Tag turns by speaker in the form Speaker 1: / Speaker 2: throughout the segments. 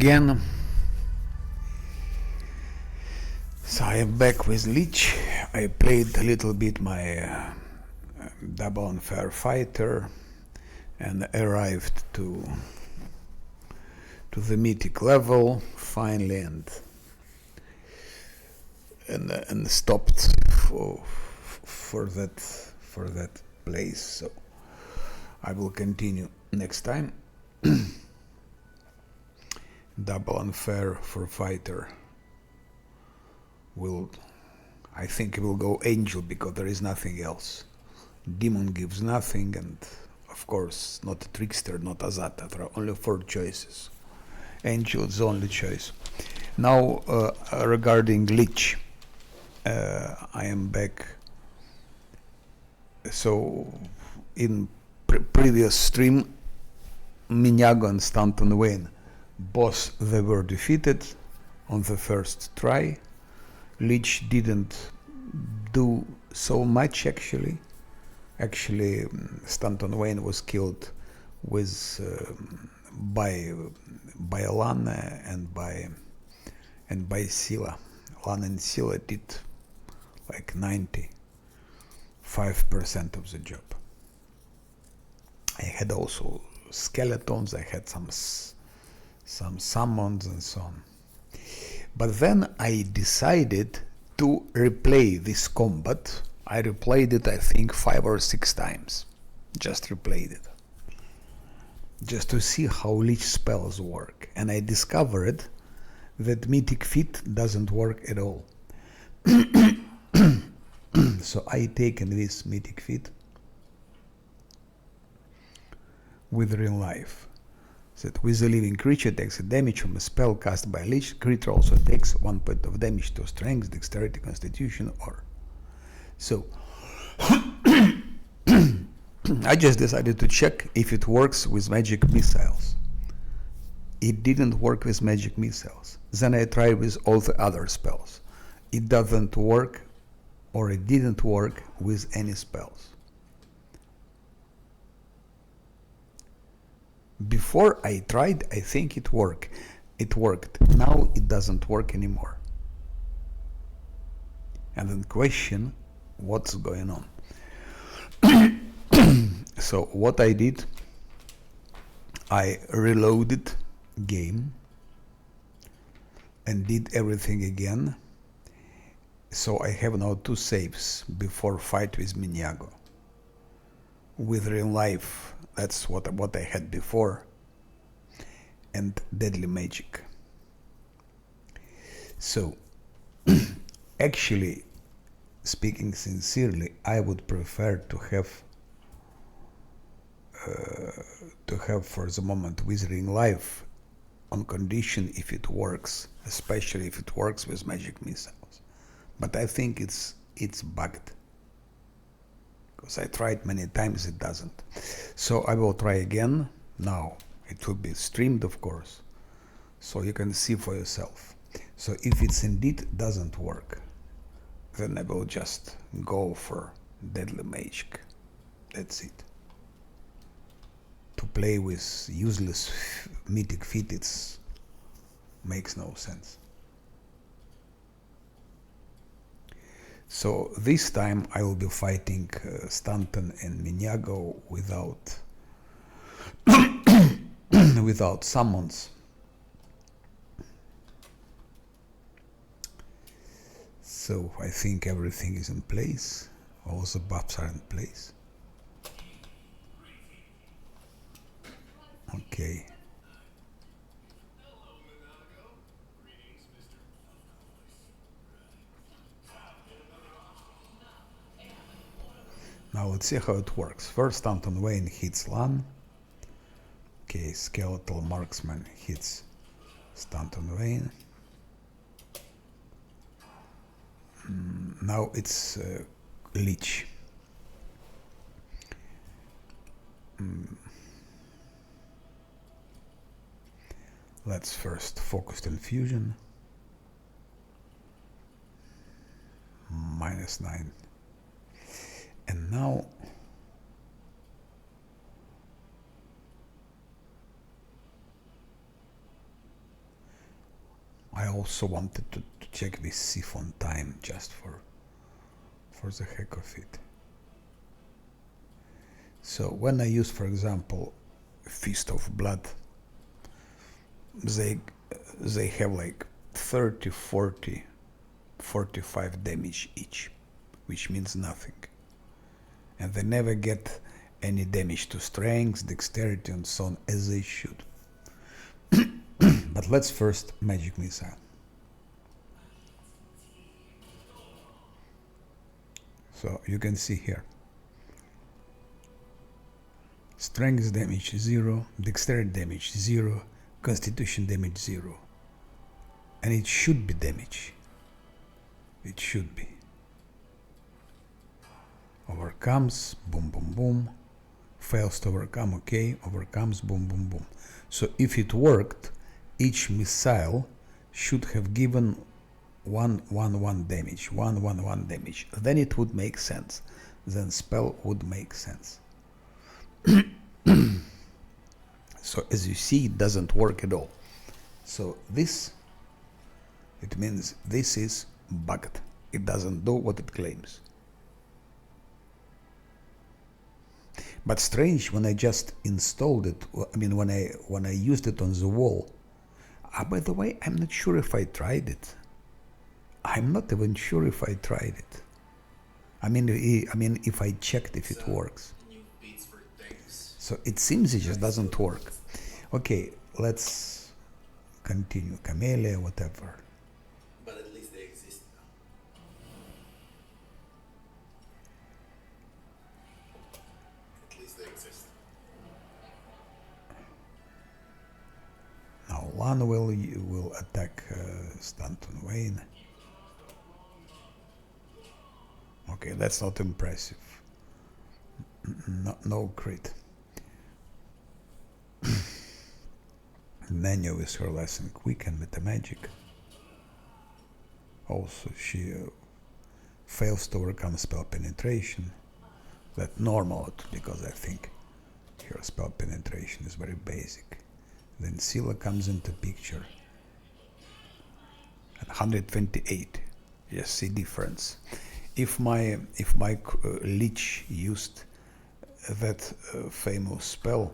Speaker 1: again. So I am back with Lich. I played a little bit my double unfair fighter and arrived to the mythic level finally and stopped for that place. So I will continue next time. Double unfair for fighter I think it will go angel because there is nothing else. Demon gives nothing, and of course not a trickster, not Azata. There are only 4 choices. Angel is the only choice. Now regarding Lich, I am back. So in previous stream, Minyago and Stanton Wayne, both they were defeated on the first try. Lich didn't do so much actually. Stanton Wayne was killed with by Lana and by Sila. Lana and Sila did like 95% of the job. I had also skeletons. I had some summons and so on. But then I decided to replay this combat. I replayed it, I think, 5 or 6 times. Just replayed it. Just to see how Lich spells work. And I discovered that Mythic Feat doesn't work at all. So I taken this Mythic Feat with real life. That with a living creature takes a damage from a spell cast by a Lich. Creature also takes 1 point of damage to strength, dexterity, constitution, or... So I just decided to check if it works with magic missiles. It didn't work with magic missiles. Then I tried with all the other spells. It doesn't work, or it didn't work with any spells. Before I tried, I think it worked. Now it doesn't work anymore. And then question, what's going on? So what I did, I reloaded game and did everything again. So I have now 2 saves before fight with Minyago. With real life, that's what I had before, and deadly magic. So actually, speaking sincerely, I would prefer to have for the moment Withering Life on condition if it works, especially if it works with magic missiles. But I think it's bugged. Because I tried many times, it doesn't. So I will try again. Now it will be streamed, of course, so you can see for yourself. So if it's indeed doesn't work, then I will just go for deadly magic. That's it. To play with useless mythic feat, it makes no sense. So this time I will be fighting Stanton and Minyago without without summons. So I think everything is in place. All the buffs are in place. Okay. Now let's see how it works. First, Stanton Wayne hits Lan. Okay, Skeletal Marksman hits Stanton Wayne. Now it's Lich. Let's first focused infusion. -9. And now I also wanted to check this siphon time just for the heck of it. So when I use, for example, Fist of Blood, they have like 30, 40, 45 damage each, which means nothing. And they never get any damage to strength, dexterity, and so on, as they should. But let's first magic missile. So you can see here, strength damage 0, dexterity damage 0, constitution damage 0. And it should be damage. It should be. Overcomes, boom, boom, boom. Fails to overcome, okay. Overcomes, boom, boom, boom. So if it worked, each missile should have given 1, 1, 1 damage, 1, 1, 1 damage. Then it would make sense. Then spell would make sense. So as you see, it doesn't work at all. So this, it means this is bugged. It doesn't do what it claims. But strange, when I just installed it, I mean when I used it on the wall. By the way, I'm not sure if I tried it. I'm not even sure if I tried it. I mean if I checked if it works. So it seems it just doesn't work. Okay, let's continue. Camellia, whatever.
Speaker 2: But at least they exist now. At least they exist.
Speaker 1: Now one will attack Stanton Wayne. Okay, that's not impressive. No crit. Nanya with her lesson quick and with the magic. Also, she fails to overcome spell penetration. That's normal because I think her spell penetration is very basic. Then Scylla comes into picture at 128. You see difference. If my Lich used that famous spell,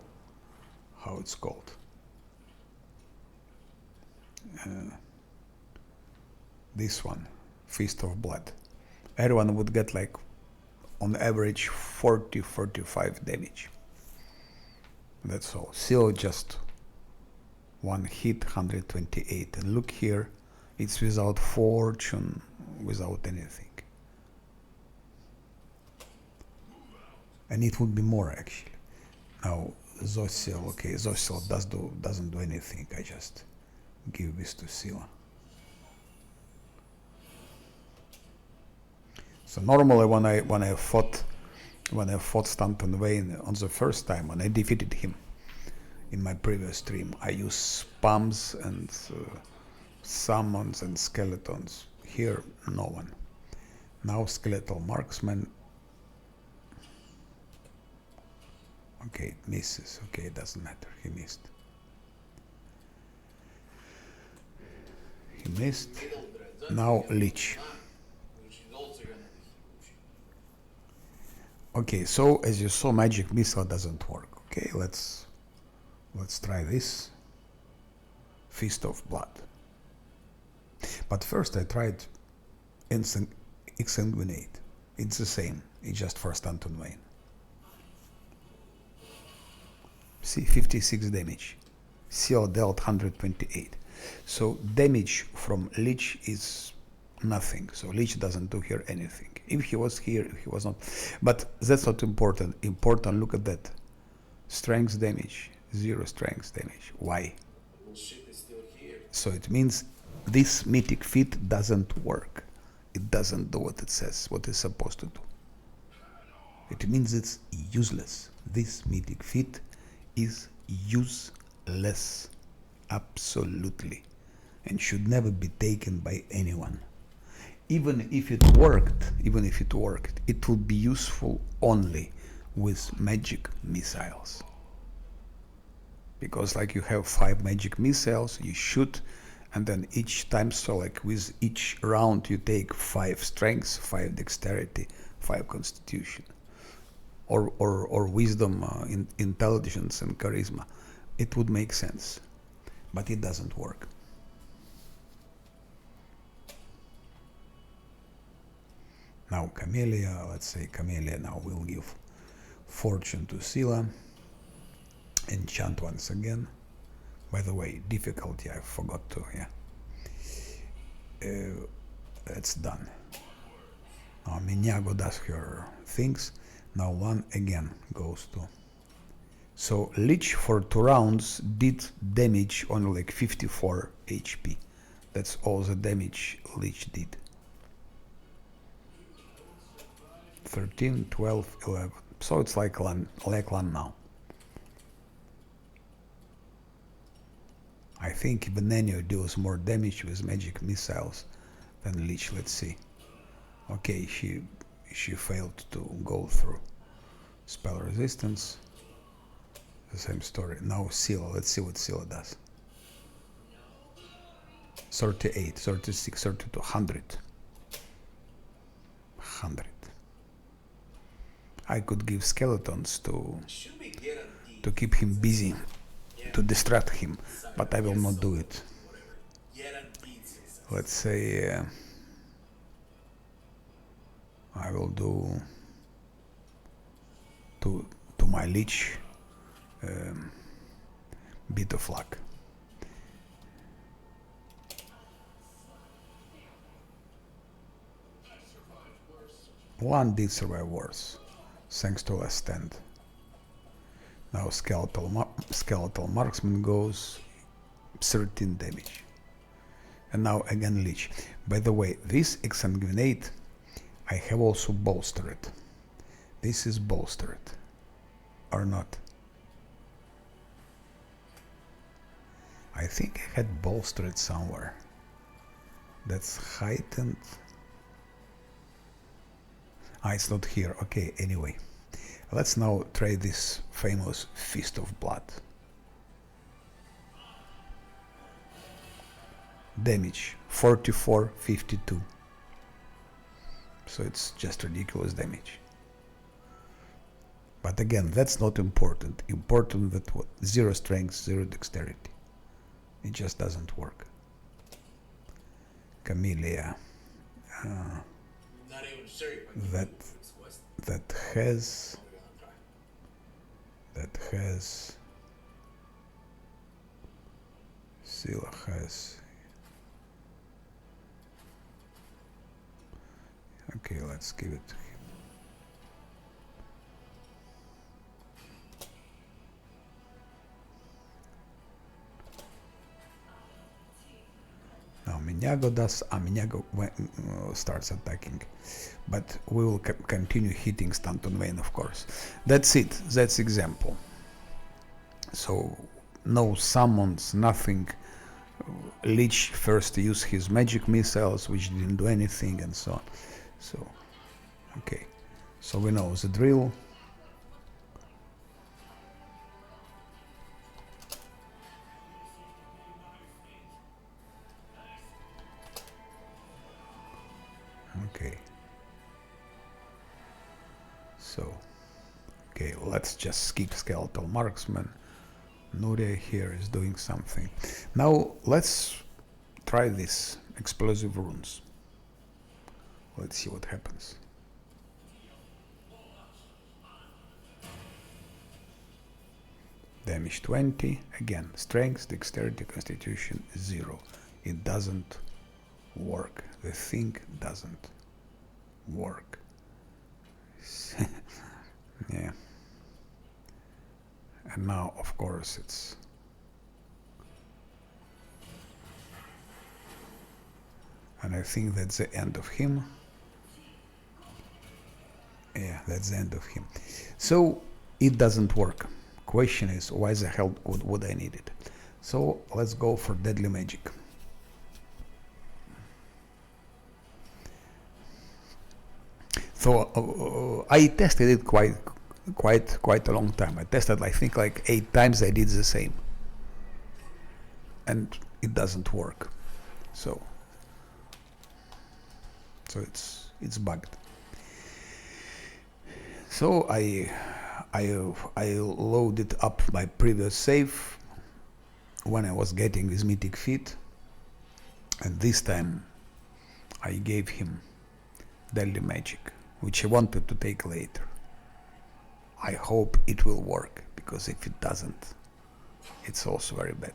Speaker 1: how it's called, this one, Fist of Blood, everyone would get like on average 40-45 damage. That's all. Still just one hit, 128. And look here, it's without fortune, without anything. And it would be more actually. Now Zosiel, okay, Zosiel doesn't do anything. I just give this to Scylla. So normally when I fought Stanton Wayne on the first time, when I defeated him in my previous stream, I used spams and summons and skeletons. Here, no one. Now skeletal marksman. Okay, misses. Okay, it doesn't matter. He missed. He missed. Now Lich. Okay, so as you saw, magic missile doesn't work. Okay, let's try this. Fist of Blood. But first I tried Exsanguinate. It's the same. It's just for Stanton Wayne. See, 56 damage. Seal dealt 128. So damage from Lich is nothing. So Lich doesn't do here anything. If he was here, if he was not. But that's not important. Important, look at that. Strength damage. 0 strength damage. Why?
Speaker 2: Bullshit is still here.
Speaker 1: So it means this mythic feat doesn't work. It doesn't do what it says, what it's supposed to do. It means it's useless. This mythic feat is useless. Absolutely. And should never be taken by anyone. Even if it worked, it would be useful only with magic missiles. Because like you have 5 magic missiles, you shoot and then each time, so like with each round you take 5 strength, 5 dexterity, 5 constitution, or wisdom, intelligence and charisma. It would make sense, but it doesn't work. Now Camellia, let's say Camellia now will give fortune to Scylla, enchant once again. By the way, difficulty I forgot to, that's done. Now Minyago does her things. Now one again goes to. So Lich for 2 rounds did damage on like 54 HP. That's all the damage Lich did. 13, 12, 11. So it's like Lan now. I think Venenio deals more damage with magic missiles than Lich. Let's see. Okay, she failed to go through. Spell resistance. The same story. Now Scylla. Let's see what Scylla does. 38, 36, 32, 100. 100. I could give skeletons to keep him busy, to distract him, but I will not do it. Let's say I will do to my Lich bit of luck. One did survive worse, thanks to last stand. Now skeletal marksman goes 13 damage. And now again Lich. By the way, this exsanguinate I have also bolstered. This is bolstered. Or not? I think I had bolstered somewhere. That's heightened. Ah, it's not here. Okay, anyway. Let's now try this famous Fist of Blood. Damage 44, 52. So it's just ridiculous damage. But again, that's not important. Important that what? 0 strength, 0 dexterity. It just doesn't work. Camellia. That has Scylla has. Okay, let's give it to him. Now Minyago does. Minyago starts attacking, but we will continue hitting Stanton Vane, of course. That's it. That's example. So no summons, nothing. Lich first used his magic missiles, which didn't do anything, and so on. So, okay. So we know the drill. Okay. So, okay, let's just skip skeletal marksman. Nuria here is doing something. Now let's try this explosive runes. Let's see what happens. Damage 20. Again, strength, dexterity, constitution 0. It doesn't work. The thing doesn't work. Yeah. And now, of course, it's... And I think that's the end of him. Yeah, that's the end of him. So, it doesn't work. Question is, why the hell would I need it? So, let's go for deadly magic. So, I tested it quite a long time. I tested, I think, like 8 times. I did the same, and it doesn't work. So it's bugged. So I loaded up my previous save when I was getting this mythic feat, and this time I gave him deadly magic, which I wanted to take later. I hope it will work, because if it doesn't, it's also very bad.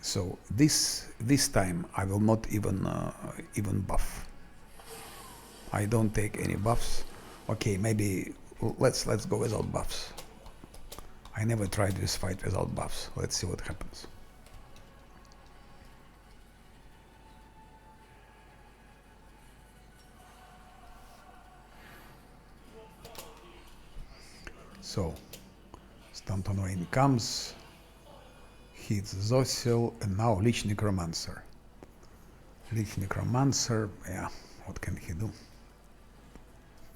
Speaker 1: So this time I will not even buff. I don't take any buffs. Okay, maybe let's go without buffs. I never tried this fight without buffs. Let's see what happens. So Stanton Wayne comes, hits Zosiel, and now Lich Necromancer. Lich Necromancer, yeah, what can he do?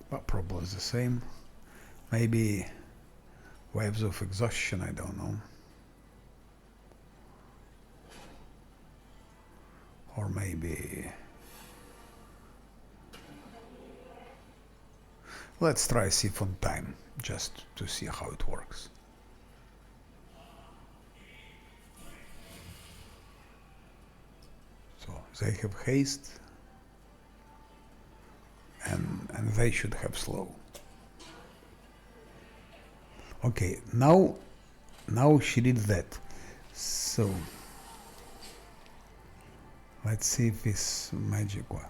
Speaker 1: Well, probably the same. Maybe waves of exhaustion, I don't know. Or maybe... Let's try Siphon Time, just to see how it works. So they have haste, and they should have slow. Okay, now she did that. So let's see if this magic one.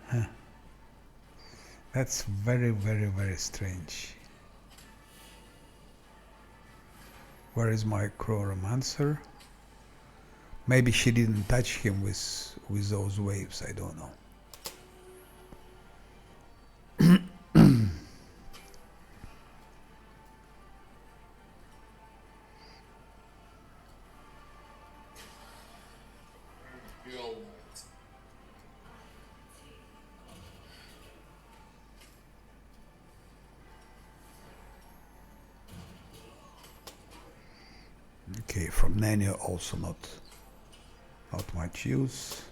Speaker 1: Huh. That's very, very, very strange. Where is my Cruoromancer? Maybe she didn't touch him with those waves, I don't know.
Speaker 2: We all know it.
Speaker 1: Okay, from Nanyo also not much use.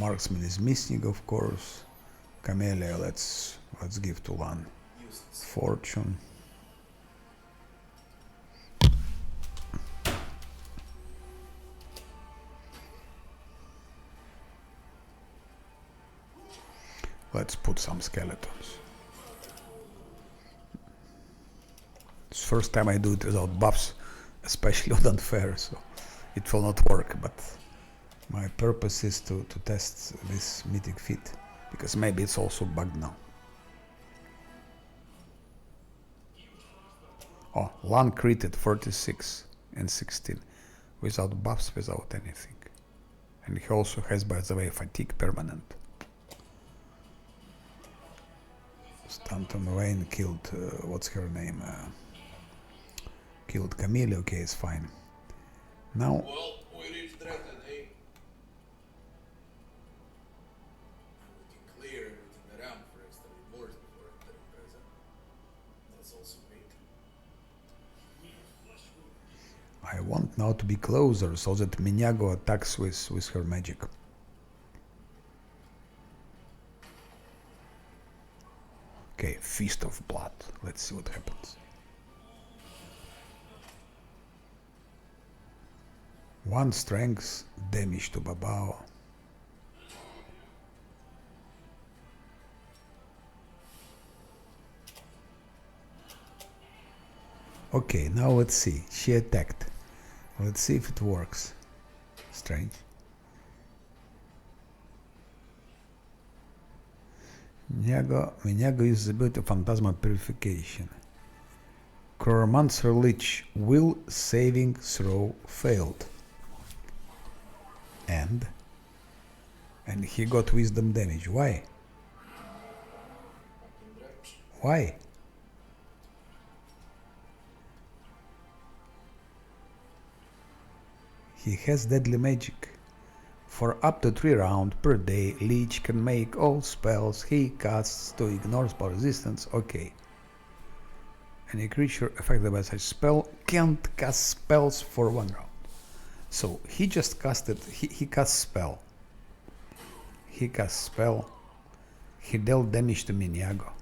Speaker 1: Marksman is missing, of course. Camellia, let's give to Lan.
Speaker 2: Useless.
Speaker 1: Fortune. Let's put some skeletons. It's the first time I do it without buffs, especially on unfair, so it will not work, but my purpose is to test this mythic feat, because maybe it's also bugged now. Oh, Lan critted 46 and 16, without buffs, without anything. And he also has, by the way, fatigue permanent. Stanton Wayne killed, what's her name? Killed Camille, okay, it's fine. Now,
Speaker 2: Well, we reached Dresden, eh? We can clear everything around for extra rewards before entering Dresden. That's also great.
Speaker 1: I want now to be closer so that Minyago attacks with her magic. Okay, Feast of Blood. Let's see what happens. 1 strength damage to Babao. Okay, now let's see. She attacked. Let's see if it works. Strange. Minyago uses the ability of Phantasmal Purification. Cruoromancer Lich, will saving throw failed. And he got wisdom damage. Why? Why? He has deadly magic. For up to 3 rounds per day, Lich can make all spells he casts to ignore spell resistance. Okay. Any creature affected by such spell can't cast spells for 1 round. So he just casted, he cast spell. He cast spell. He dealt damage to Miniago.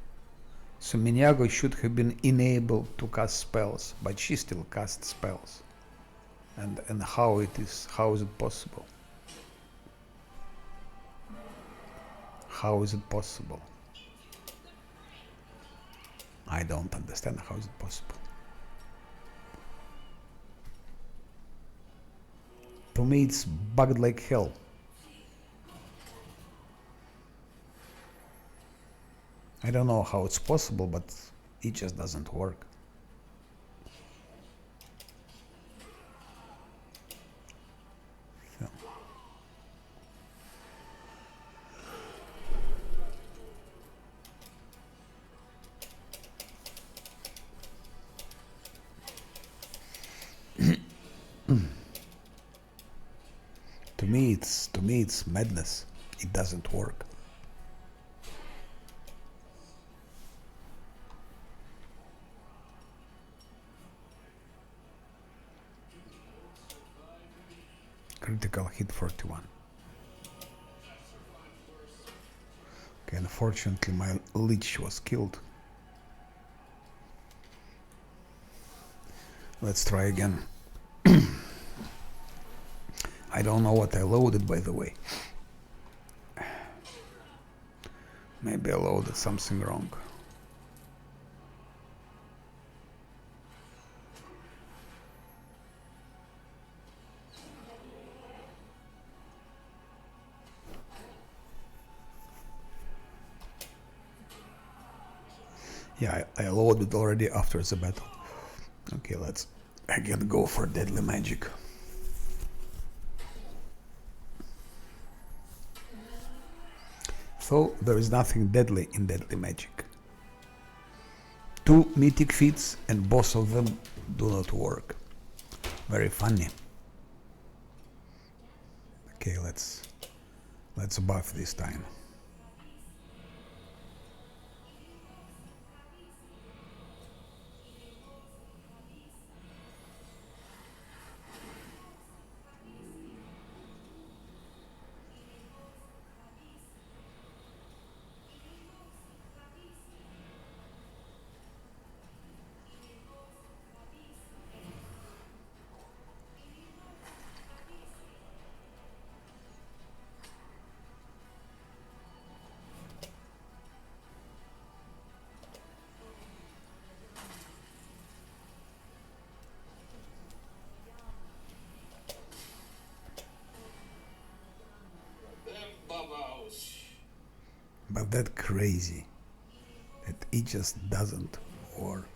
Speaker 1: So Miniago should have been enabled to cast spells, but she still casts spells. And how is it possible? How is it possible? I don't understand how is it possible. To me it's bugged like hell. I don't know how it's possible, but it just doesn't work. So. To me it's madness. It doesn't work. Critical hit 41. Okay, unfortunately my Lich was killed. Let's try again. I don't know what I loaded, by the way. Maybe I loaded something wrong. Yeah, I loaded already after the battle. Okay, let's again go for deadly magic. So there is nothing deadly in deadly magic. 2 mythic feats and both of them do not work. Very funny. Okay, let's buff this time. But that's crazy that it just doesn't work.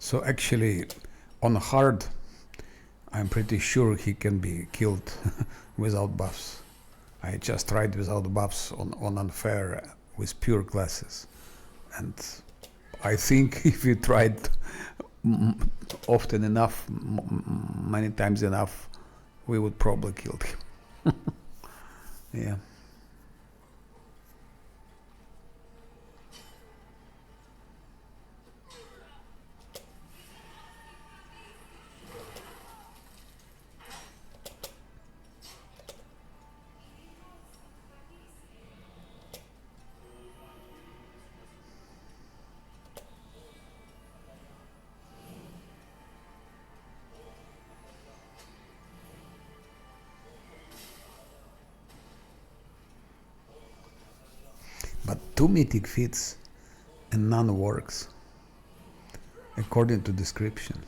Speaker 1: So actually, on hard, I'm pretty sure he can be killed without buffs. I just tried without buffs on unfair with pure classes. And I think if you tried often enough, many times enough, we would probably kill him. Yeah. But 2 mythic feats and none works, according to description.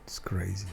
Speaker 1: It's crazy.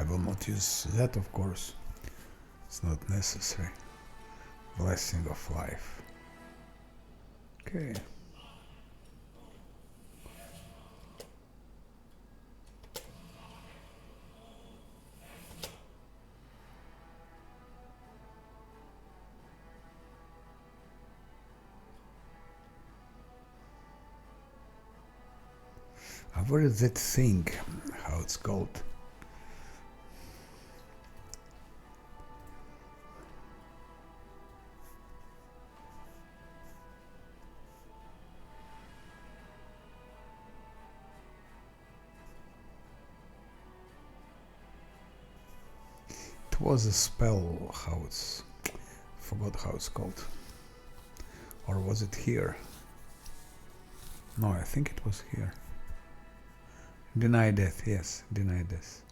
Speaker 1: I will not use that, of course. It's not necessary. Blessing of life. Okay. Where is that thing? How it's called? It was a spell. How it's... Forgot how it's called. Or was it here? No, I think it was here. Deny death, yes, deny death.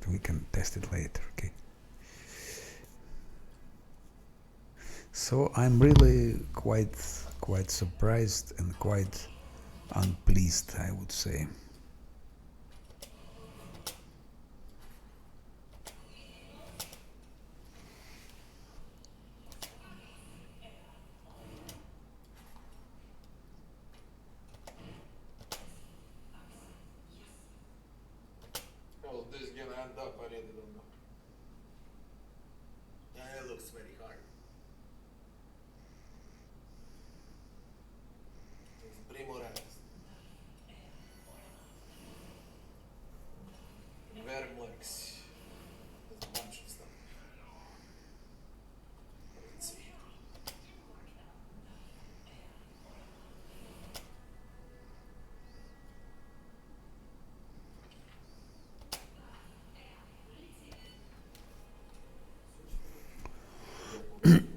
Speaker 1: We can test it later, okay? So I'm really quite surprised and quite unpleased, I would say.
Speaker 2: How this gonna end up, I really don't know. It looks very hard. It's Primoraz. Vermlex. There's a bunch of stuff. Let's see.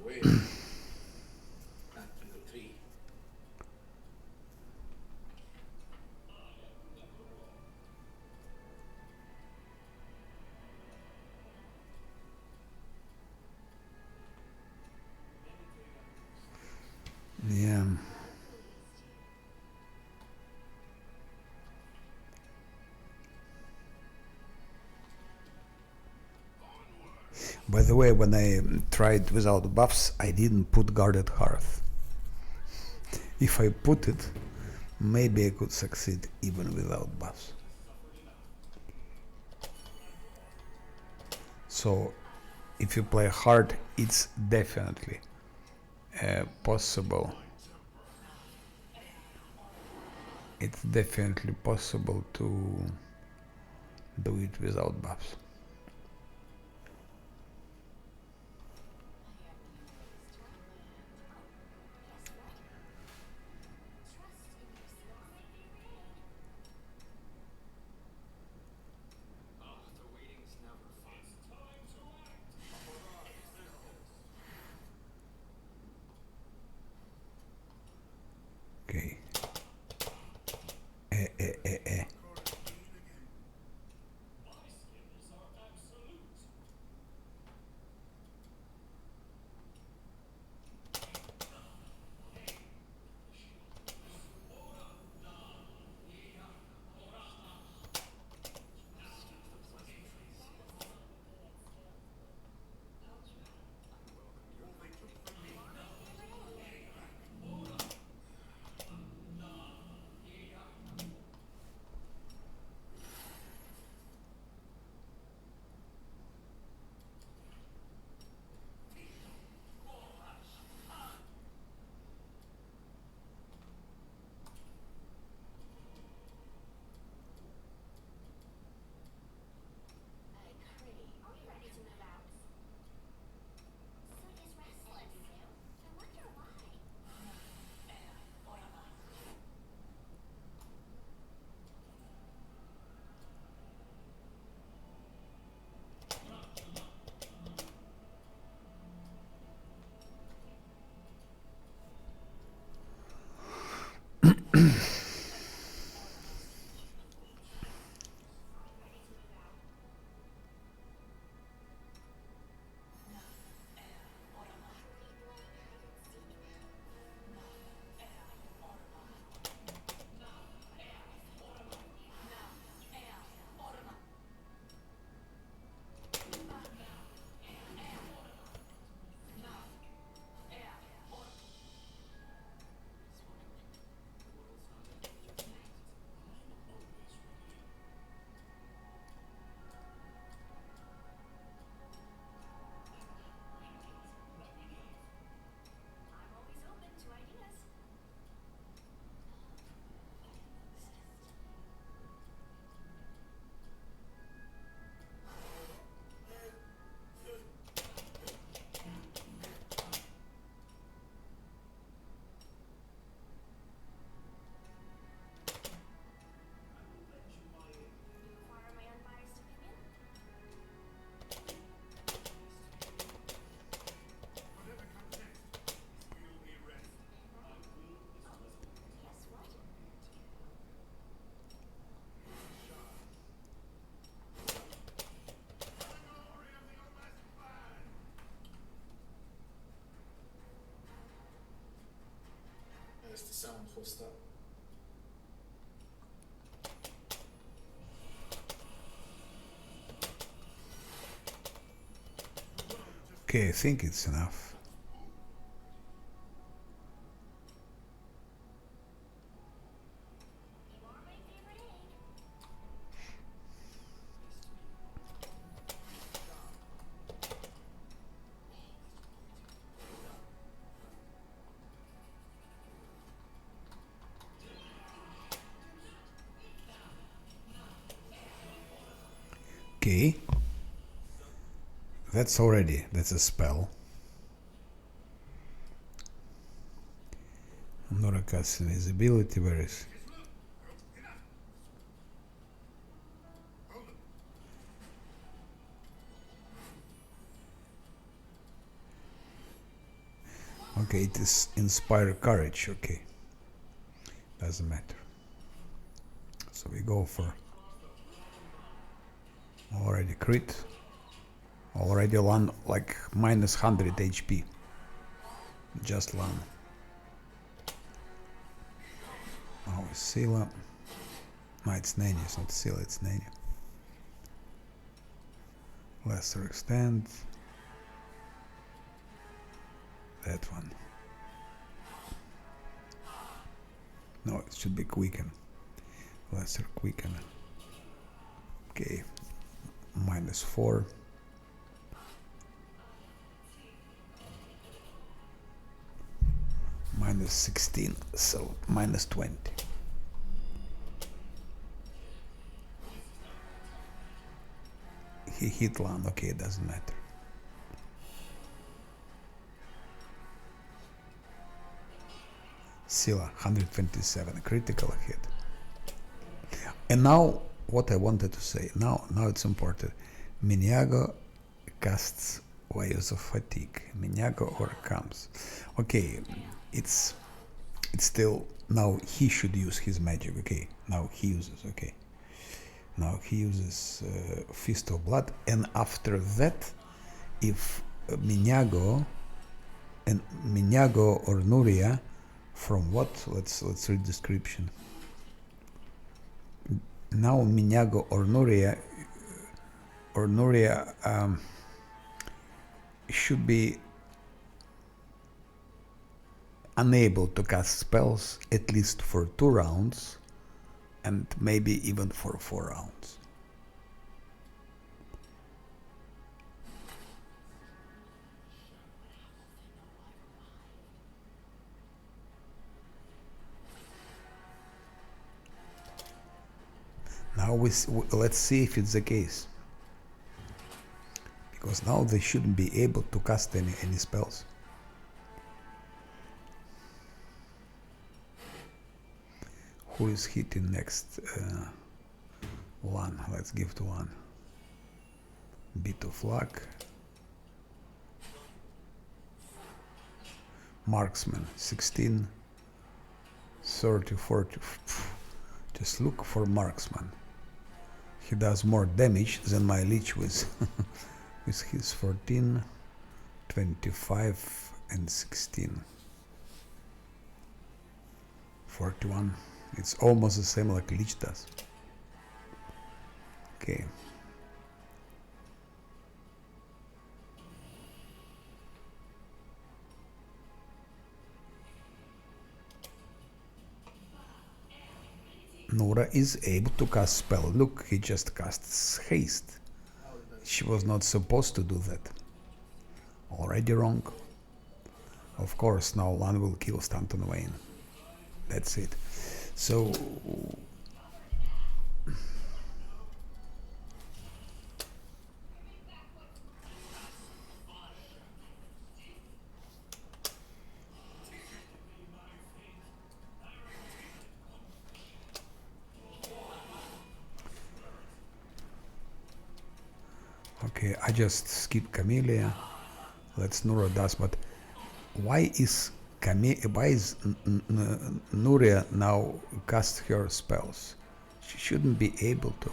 Speaker 2: Wait. Not 3.
Speaker 1: Yeah. By the way, when I tried without buffs, I didn't put guarded hearth. If I put it, maybe I could succeed even without buffs. So, if you play hard, it's definitely possible. It's definitely possible to do it without buffs. Okay. Eh.
Speaker 2: Unless the sound hostile.
Speaker 1: Okay, I think it's enough. Okay. That's a spell. Nora casts invisibility, where is... Okay, it is Inspire Courage, okay. Doesn't matter. So we go for already crit. Already land like minus 100 HP. Just land. Now is Scylla. No, it's Nanya, it's not Scylla, it's Nanya. Lesser extent. That one. No, it should be Quicken. Lesser Quicken. Okay. Minus 4. Minus 16, so minus 20. He hit land, okay, it doesn't matter. Scylla, 127, critical hit. And now, what I wanted to say, now it's important. Miniago casts Waves of Fatigue. Miniago overcomes. Okay, it's still, now he should use his magic, okay. Now he uses, okay. Now he uses Fist of Blood, and after that, if Miniago or Nuria, from what? Let's read description. Now Miniago or Nuria should be unable to cast spells at least for 2 rounds, and maybe even for 4 rounds. Now let's see if it's the case. Because now they shouldn't be able to cast any spells. Who is hitting next? One. Let's give to one. Bit of luck. Marksman, 16, 30, 40. Just look for Marksman. He does more damage than my Lich with, with his 14, 25, and 16. 41. It's almost the same like Lich does. Okay. Nora is able to cast spell. Look, he just casts haste. She was not supposed to do that. Already wrong. Of course, now one will kill Stanton Wayne. That's it. So... Okay, I just skip Camellia. Let's Nura does, but why is Nuria now cast her spells? She shouldn't be able to.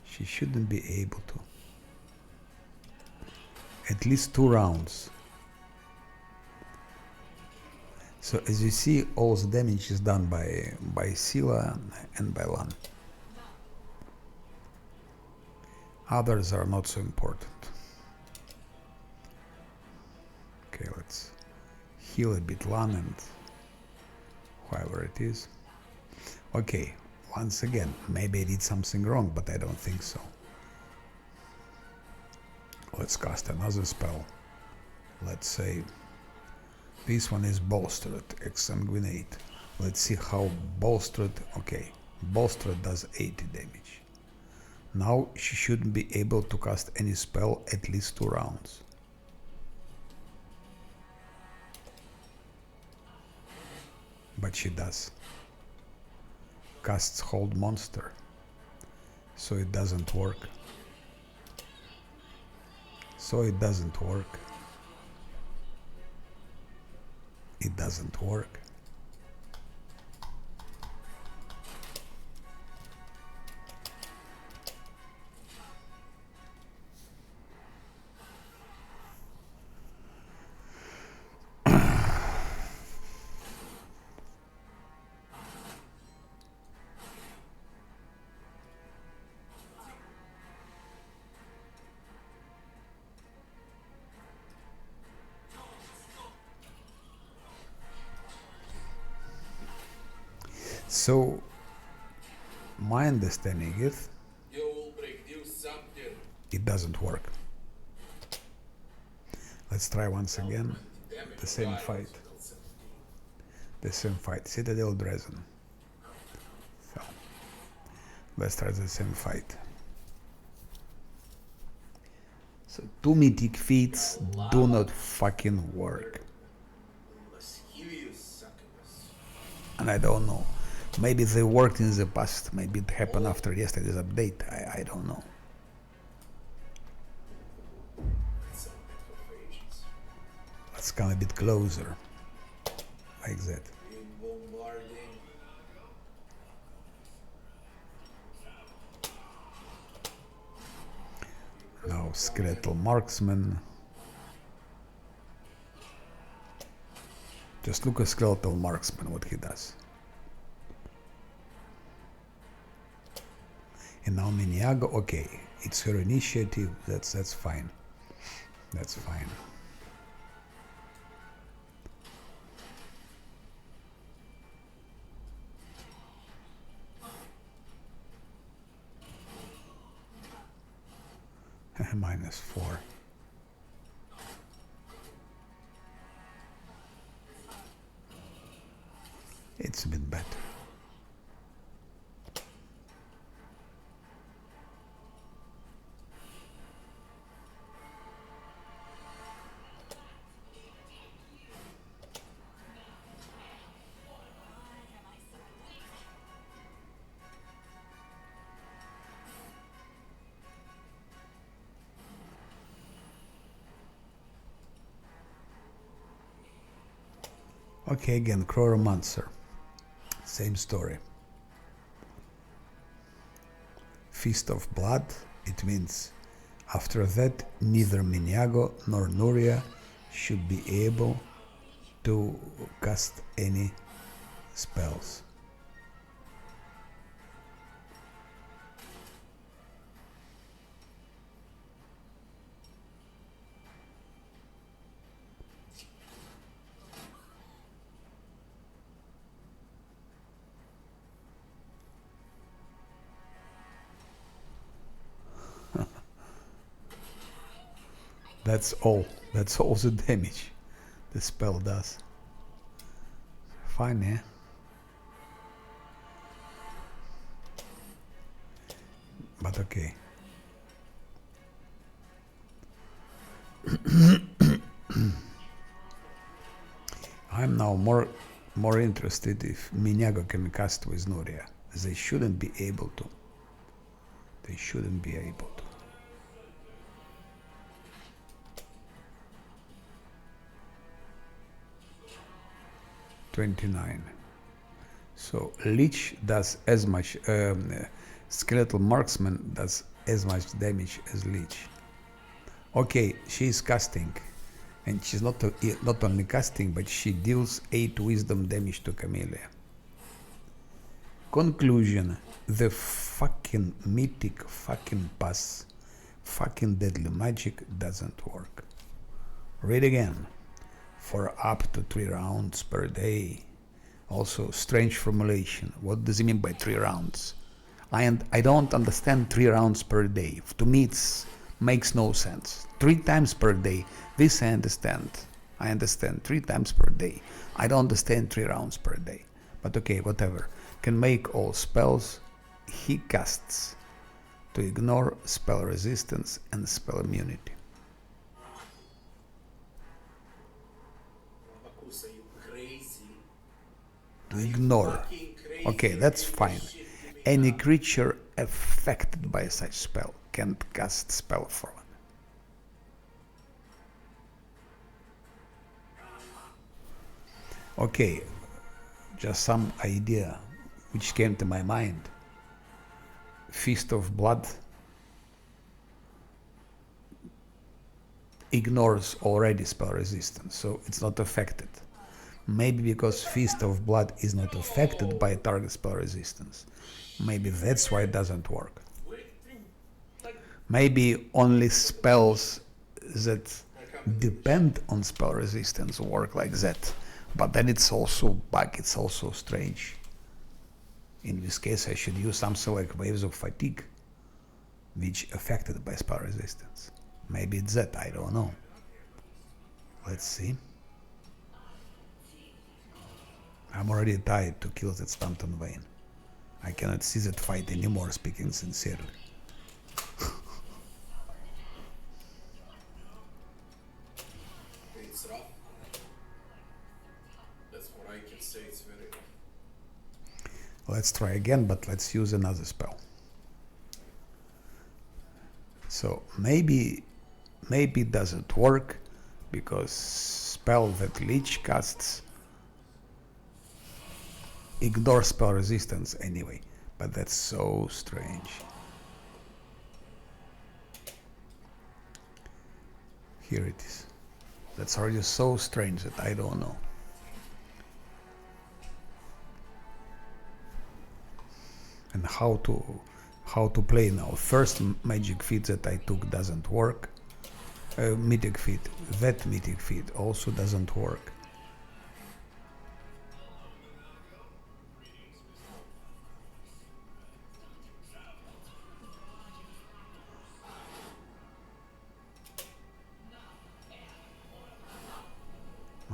Speaker 1: She shouldn't be able to. At least 2 rounds. So as you see, all the damage is done by Scylla and by Lan. Others are not so important. Okay, let's heal a bit Lan and whoever it is. Okay, once again, maybe I did something wrong, but I don't think so. Let's cast another spell. Let's say this one is Bolstered, Exsanguinate. Let's see how Bolstered, okay, Bolstered does 80 damage. Now she shouldn't be able to cast any spell at least 2 rounds. But she does. Casts Hold Monster, so it doesn't work. So it doesn't work. It doesn't work. So, my understanding is it doesn't work. Let's try once again. The same fight. The same fight. Citadel Dresden. So, let's try the same fight. So, 2 mythic feats do not fucking work. And I don't know. Maybe they worked in the past. Maybe it happened after yesterday's update. I don't know. Let's come a bit closer. Like that. Now Skeletal Marksman. Just look at Skeletal Marksman, what he does. And now Miniago, okay, it's her initiative, that's fine. That's fine. -4. It's a bit better. Okay, again, Cruoromancer. Same story. Feast of Blood. It means after that neither Miniago nor Nuria should be able to cast any spells. That's all the damage the spell does. Fine, yeah? But okay. I'm now more interested if Miniago can cast with Nuria. They shouldn't be able to. They shouldn't be able to. $29. So Leech does as much. Skeletal Marksman does as much damage as Leech. Okay, she's casting, And she's not only casting, but she deals 8 wisdom damage to Camellia. Conclusion: the fucking mythic fucking pass, fucking deadly magic doesn't work. Read again. For up to 3 rounds per day. Also, strange formulation. What does it mean by 3 rounds? I don't understand 3 rounds per day. To me, it makes no sense. 3 times per day. This I understand. I understand 3 times per day. I don't understand 3 rounds per day. But okay, whatever. Can make all spells he casts to ignore spell resistance and spell immunity.
Speaker 2: Bakus, are you crazy?
Speaker 1: To ignore.
Speaker 2: Fucking crazy.
Speaker 1: Okay, that's
Speaker 2: This
Speaker 1: fine.
Speaker 2: shit to me
Speaker 1: Any
Speaker 2: now.
Speaker 1: creature affected by such spell can't cast spell for one. Okay, just some idea which came to my mind. Feast of Blood ignores already spell resistance, so it's not affected. Maybe because Feast of Blood is not affected by target spell resistance. Maybe that's why it doesn't work. Maybe only spells that depend on spell resistance work like that. But then it's also bug, it's also strange. In this case, I should use something like Waves of Fatigue, which affected by spell resistance. Maybe it's that, I don't know. Let's see. I'm already tired to kill that Stanton Vane. I cannot see that fight anymore, speaking sincerely.
Speaker 2: It's rough. That's what I can say. It's very rough.
Speaker 1: Let's try again, but let's use another spell. So maybe it doesn't work because spell that Leech casts ignores spell resistance anyway, but that's so strange. Here it is. That's already so strange that I don't know. And how to play now. First magic feat that I took doesn't work. Mythic feat. That mythic feat also doesn't work.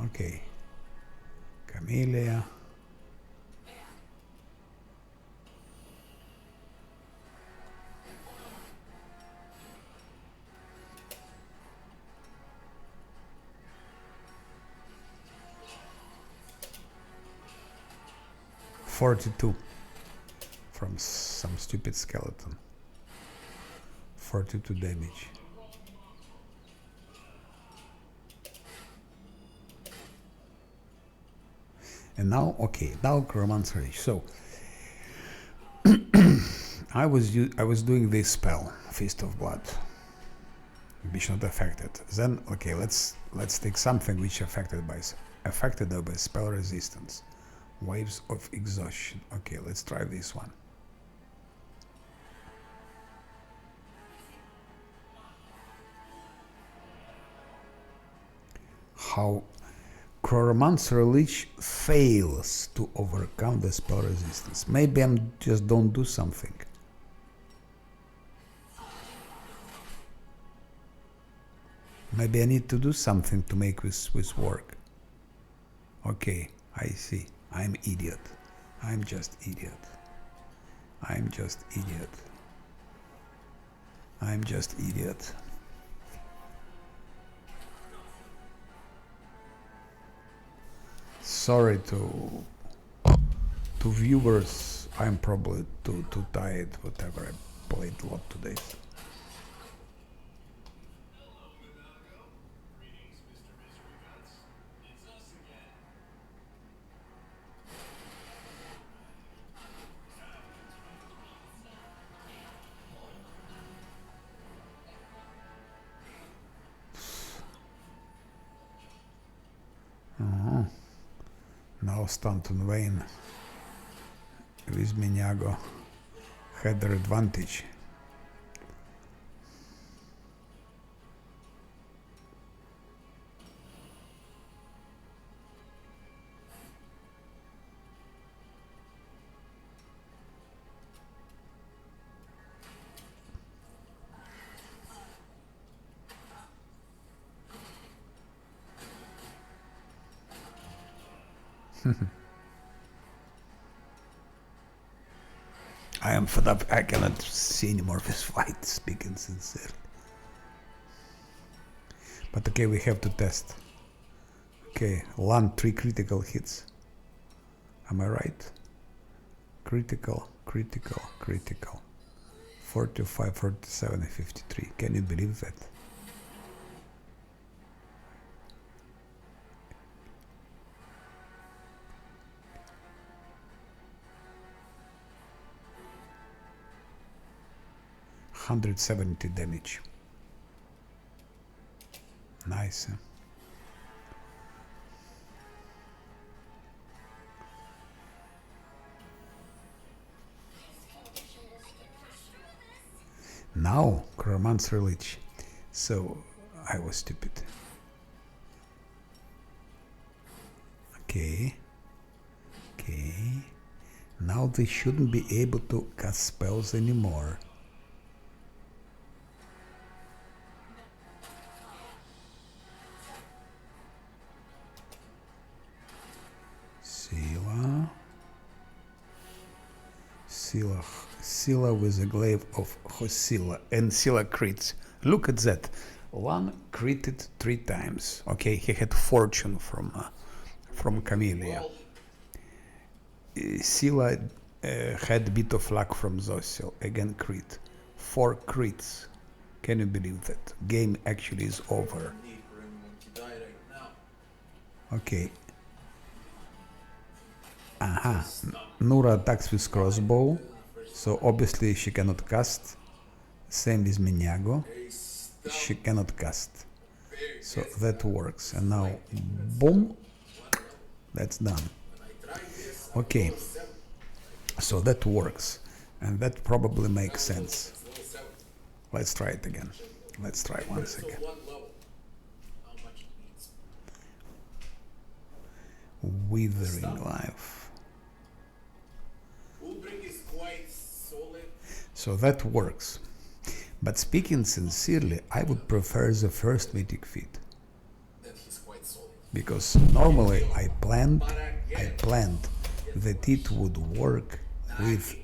Speaker 1: Okay. Camellia. $42 from some stupid skeleton. 42 damage. And now, okay, now Cruoromancer. So I was doing this spell, Feast of Blood, which not affected. Then okay, let's take something which affected by spell resistance. Waves of Exhaustion. Okay, let's try this one. How Cruoromancer Lich fails to overcome the spell resistance. Maybe I'm just don't do something. Maybe I need to do something to make this work. Okay, I see. I'm idiot. I'm just idiot. I'm just idiot. I'm just idiot. Sorry to viewers. I'm probably too tired. Whatever. I played a lot today. Now Stanton Wayne with Miniago had their advantage. I am fed up. I cannot see any more of this fight, speaking sincerely. But okay, we have to test. Okay, land 3 critical hits. Am I right? Critical, critical, critical. 45, 47, 53. Can you believe that? $170 damage. Nice. Huh? Now, Cruoromancer Lich. So, I was stupid. Okay. Okay. Now they shouldn't be able to cast spells anymore. Scylla with a glaive of Hosilla, and Scylla crits. Look at that. One critted 3 times. Okay, he had fortune from Camellia. Scylla had a bit of luck from Zosil. Again crit. 4 crits. Can you believe that? Game actually is over. Okay. Aha. Nura attacks with crossbow. So obviously she cannot cast. Same with Miniago. She cannot cast. So that works. And now, boom. That's done. Okay. So that works. And that probably makes sense. Let's try it again. Let's try once again. Withering Life. So that works. But speaking sincerely, I would prefer the first mythic feat. Because normally I planned that it would work with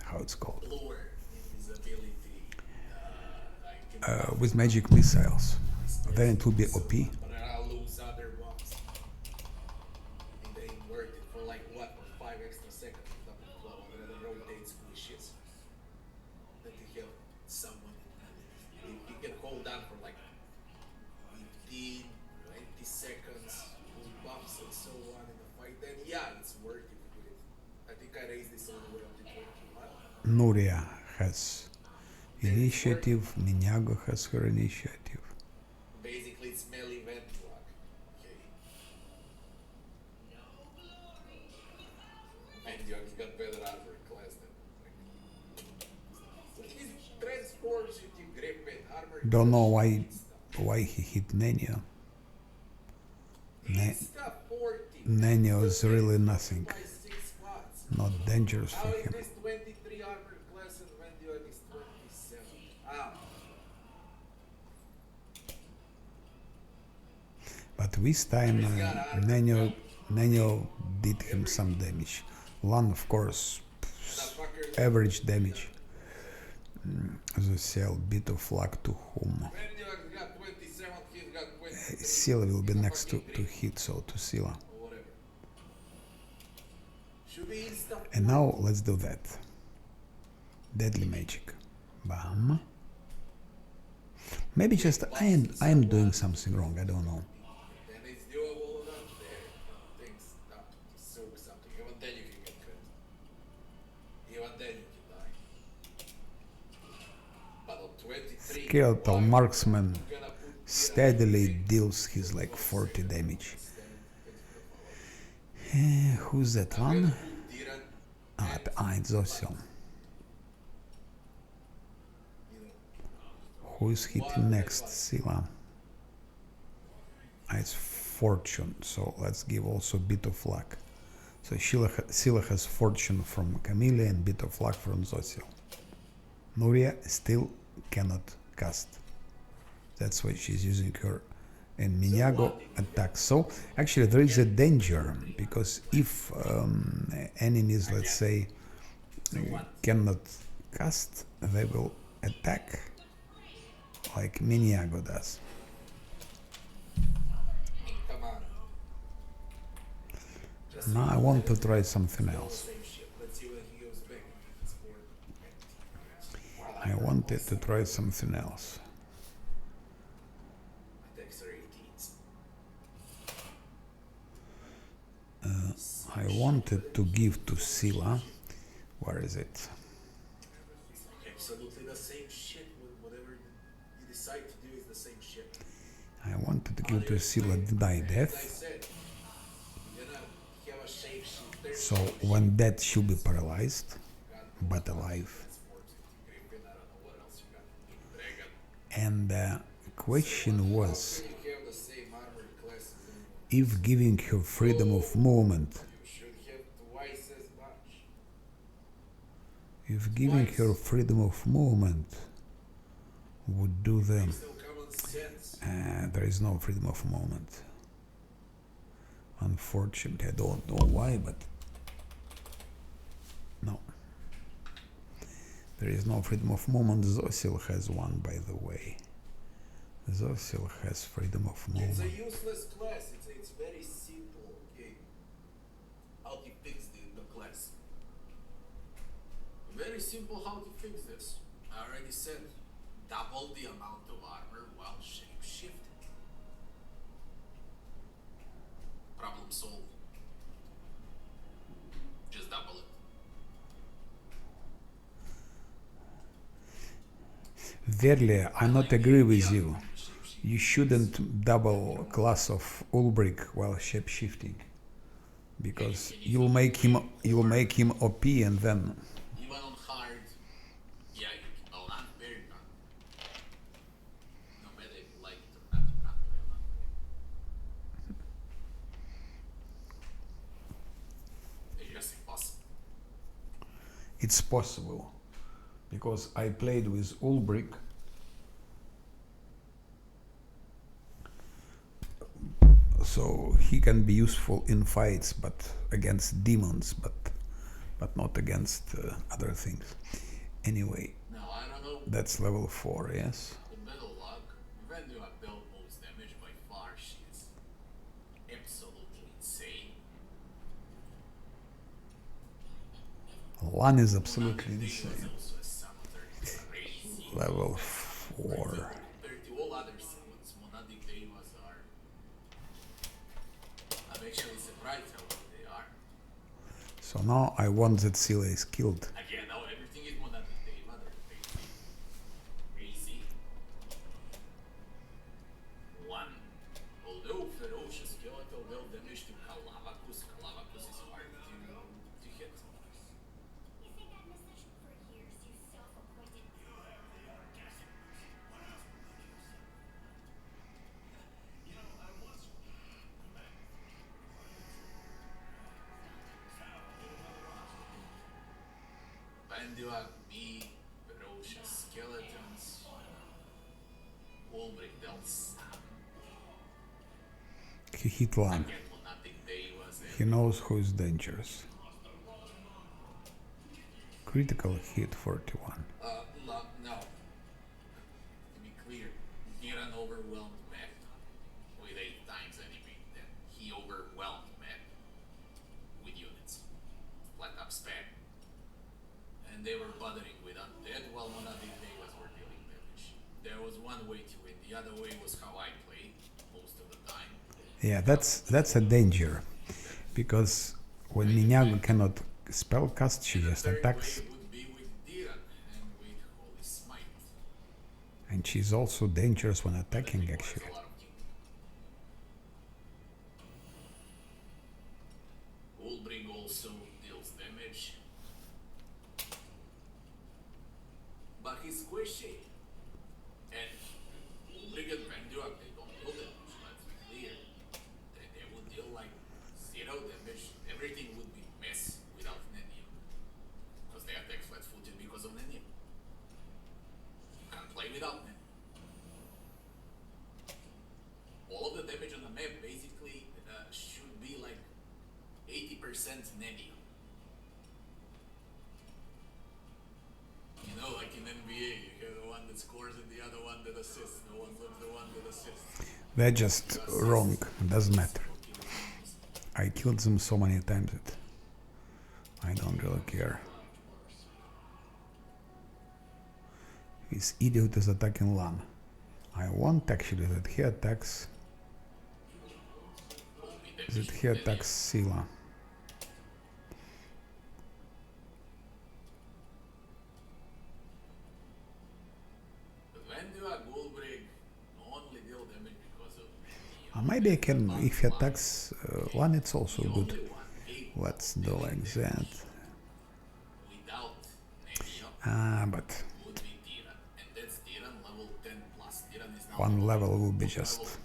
Speaker 1: how it's called? With magic missiles. Then it would be OP. Nuria has initiative, Miniago has her initiative.
Speaker 2: Basically, it's melee event block. Okay. And you got better armor class than he transforms into grip and armor.
Speaker 1: Don't know why he hit Nenio. Nenio is really nothing. Not dangerous for him. But this time Nenio did him some damage. One, of course, average damage. As I say, a bit of luck to whom. Scylla will be next to hit, so to Scylla. And now let's do that. Deadly magic. Bam. Maybe just I am doing something wrong, I don't know. Skeletal marksman steadily deals his like 40 damage. Who's that
Speaker 2: I'm gonna
Speaker 1: one?
Speaker 2: put Diran
Speaker 1: It's Zosiel.
Speaker 2: you know,
Speaker 1: Who is
Speaker 2: what
Speaker 1: hitting
Speaker 2: would I
Speaker 1: next?
Speaker 2: buy?
Speaker 1: Sila. It's Fortune, so let's give also bit of luck. So Sila has Fortune from Camille and bit of luck from Zosiel. Nuria still cannot cast. That's why she's using her and Minyago attacks. So actually there is a danger because if enemies, let's say, cannot cast, they will attack like Minyago does.
Speaker 2: Come on. Just
Speaker 1: Now I want to try something else.
Speaker 2: same shit. Let's see when he goes back. If it's bored.
Speaker 1: I wanted to try something else.
Speaker 2: Attacks are 18s.
Speaker 1: I wanted to give to Sila. Where is it?
Speaker 2: It's like absolutely the same shit. Whatever you decide to do is the same shit.
Speaker 1: I wanted to give to Sila Deny
Speaker 2: As I
Speaker 1: Death.
Speaker 2: said, you're gonna have a shapeshifter.
Speaker 1: So when dead, she'll be paralyzed, but alive.
Speaker 2: Griffin, I don't know what else you got. Dragon.
Speaker 1: And the question was,
Speaker 2: You have the same armor classes anymore.
Speaker 1: if giving her freedom of movement,
Speaker 2: You should have twice as much.
Speaker 1: if giving her freedom of movement would do them,
Speaker 2: Makes no common sense.
Speaker 1: there is no freedom of movement. Unfortunately, I don't know why, but no. There is no freedom of movement. Zosil has one, by the way. Zosil has freedom of
Speaker 2: It's a
Speaker 1: movement.
Speaker 2: useless class. It's very simple. Okay. How to fix the class? Very simple how to fix this. I already said double the amount of armor while shape shifting. Problem solved. Just double it.
Speaker 1: Verli, I not agree with you. You shouldn't double class of Ulbrich while shape shifting, because you'll make him OP and then
Speaker 2: Even on hard, yeah, you can. Oh, not very hard. No matter if you like it or not, you can't play on that. It's just impossible.
Speaker 1: it's possible. Because I played with Ulbrich, so he can be useful in fights, but against demons, but not against other things. Anyway,
Speaker 2: Now, I don't know.
Speaker 1: that's level 4, yes.
Speaker 2: The middle luck, when you have dealt most damage by far, she is absolutely insane.
Speaker 1: Lan is absolutely
Speaker 2: Monadek
Speaker 1: insane.
Speaker 2: was also a summoner. It's crazy.
Speaker 1: Level 4.
Speaker 2: Compared to all other summons, Monadic Devas are. I'm actually surprised how good they are.
Speaker 1: So now I want that Sila is killed.
Speaker 2: Again, now everything is Monadic Deva, they're crazy. One. Although ferocious skeletal will damage to Calavacus is hard to hit.
Speaker 3: You think I've missed the trick for years, you self-appointed.
Speaker 2: Pendula B, ferocious skeletons. Ulbrich dealt some.
Speaker 1: He hit Lan.
Speaker 2: Again, Monadic Devas.
Speaker 1: He knows who is dangerous. Critical hit 41.
Speaker 2: No. To be clear, Diran overwhelmed Matt with 8 times enemy. Then he overwhelmed Matt with units. Flat up spam. And they were bothering with undead while Monadic Devas were dealing damage. There was one way to win, the other way was how I played most of the time.
Speaker 1: Yeah, that's a danger, because when Ninjago cannot spell cast, she just
Speaker 2: Third
Speaker 1: attacks,
Speaker 2: way would be with Diran and with Holy Smite.
Speaker 1: and she's also dangerous when attacking. Actually,
Speaker 2: A lot of Gulbrig also deals damage. But he's squishy. And Gulbrig and Vanduak, they don't deal damage, let's be clear. They would deal like 0 damage. Everything would be mess without Nenia. Because they attack flat footed because of Nenia. Can't play without Nenia. All of the damage on the map basically should be like 80% Nenia. You know, like in NBA, you have the one that scores and the other one that assists. No one loves the one that assists.
Speaker 1: They're just wrong. It doesn't matter. I killed them so many times that I don't really care. This idiot is attacking Lan. I want actually that he attacks. That he attacks Sila. Maybe I can, if he attacks Lan, it's also good. Let's do like that. But one level will be just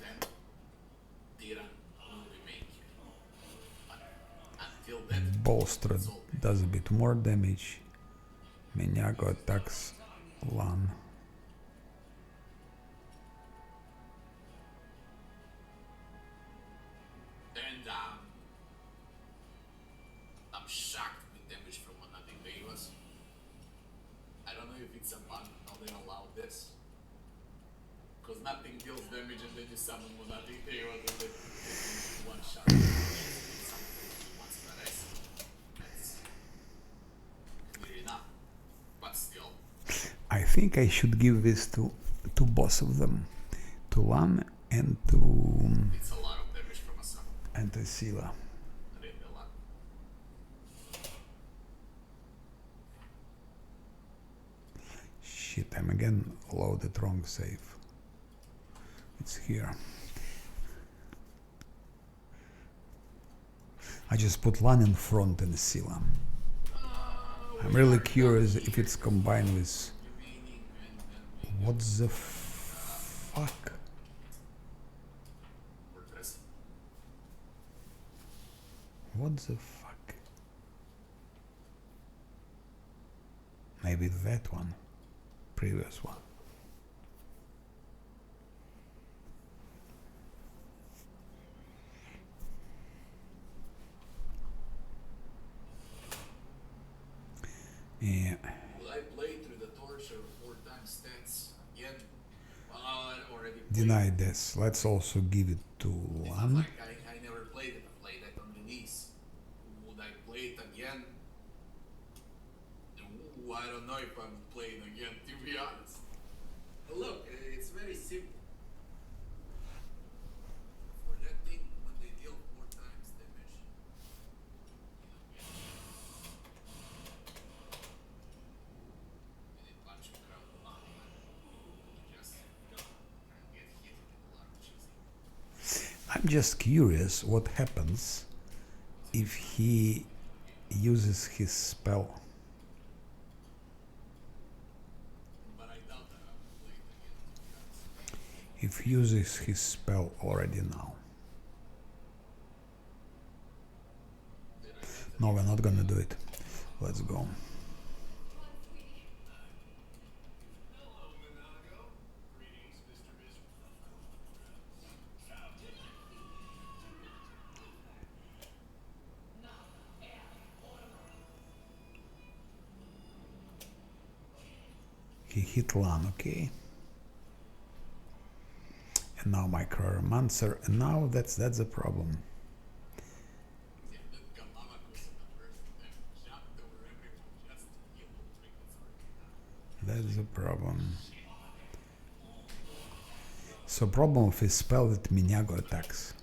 Speaker 1: Bolster does a bit more damage. Minyago attacks Lan.
Speaker 2: And I'm shocked with damage from what nothing they was. I don't know if it's a bug how they allow this. Because nothing deals damage and then you summon when nothing they was and then one shot. Once the rest. That's clear enough. But still.
Speaker 1: I think I should give this to both of them. To Lan and to
Speaker 2: It's a lot of damage from a summon.
Speaker 1: and to Sila.
Speaker 2: Really a lot.
Speaker 1: Shit, I'm again loaded wrong save. It's here. I just put Lan in front and Sila. I'm really curious if it's combined with... What the fuck? What the fuck? Maybe that one. Previous one. Yeah.
Speaker 2: Will I play through the torch or 4 times stats again? Well, I already played.
Speaker 1: Deny this. Let's also give it to
Speaker 2: This is
Speaker 1: Lan.
Speaker 2: like I never played it. I played it on release. Would I play it again? Ooh, I don't know if I'm playing again, to be honest. Look, it's very simple. For that thing, when they deal 4 times damage, you need a bunch of crowd money. You just can't get hit with a lot of cheesy.
Speaker 1: I'm just curious what happens if he uses his spell.
Speaker 2: But I doubt that I will play it again, to be honest.
Speaker 1: If he uses his spell already now. No, we're not gonna do it. Let's go. He hit Lan, okay. And now my Cruoromancer, and now that's the problem.
Speaker 2: Yeah, that Galamakus in the first jumped over everyone just to heal
Speaker 1: That's the problem. So problem of his spell that Minyago attacks.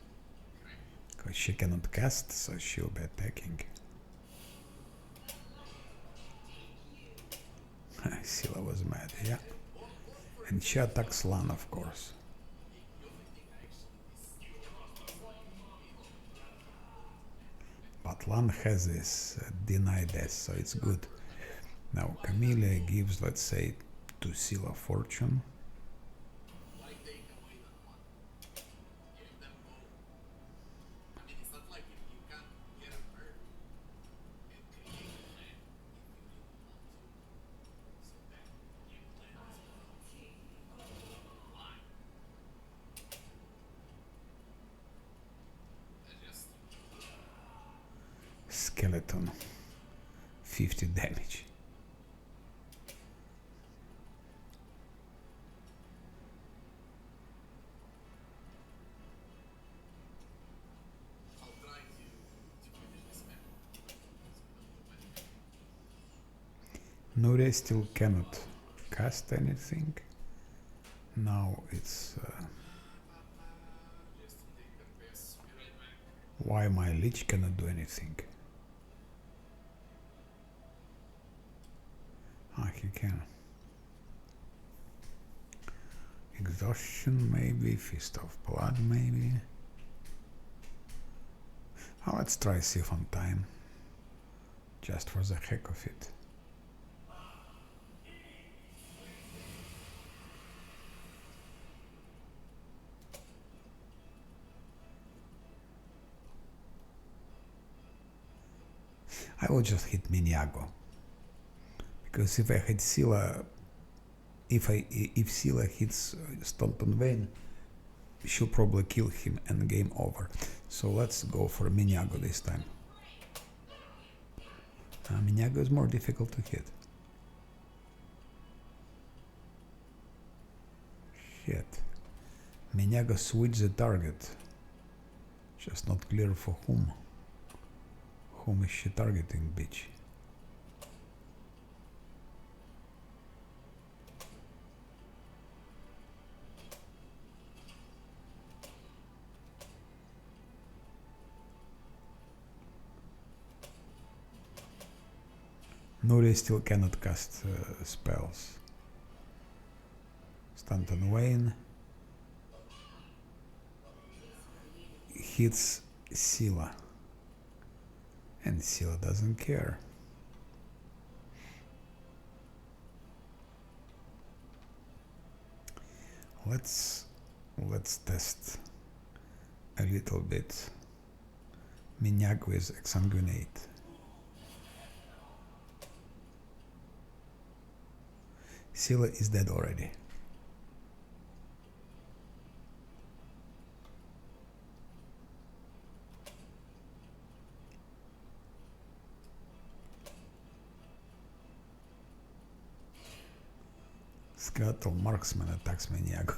Speaker 1: Because she cannot cast, so she'll be attacking. Sila was mad, yeah. And she attacks Lan, of course. But Lan has this deny death, so it's good. Now Camellia gives, let's say, to Seal of Fortune.
Speaker 2: Why take away that one? Give them both. I mean, it's not like you can't get a bird and create a land if you really want to. So that you land is fine. That's just
Speaker 1: Skeleton, 50 damage.
Speaker 2: I'll try to finish this map.
Speaker 1: Nuria still cannot cast anything. Now it's
Speaker 2: Just to take the best spirit back.
Speaker 1: why my Lich cannot do anything. Ah, he can. Exhaustion maybe, Fist of Blood maybe. Oh, let's try Thief on Time. Just for the heck of it. I will just hit Miniago. Because if I hit Scylla, if Scylla hits Staunton Vein, she'll probably kill him and game over. So let's go for Miniago this time. Miniago is more difficult to hit. Shit. Miniago switched the target. Just not clear for whom. Whom is she targeting, bitch? Nuri still cannot cast spells. Stanton Wayne hits Scylla, and Scylla doesn't care. Let's test a little bit. Minyak with Exsanguinate. Scylla is dead already. Skeletal Marksman attacks Maniago.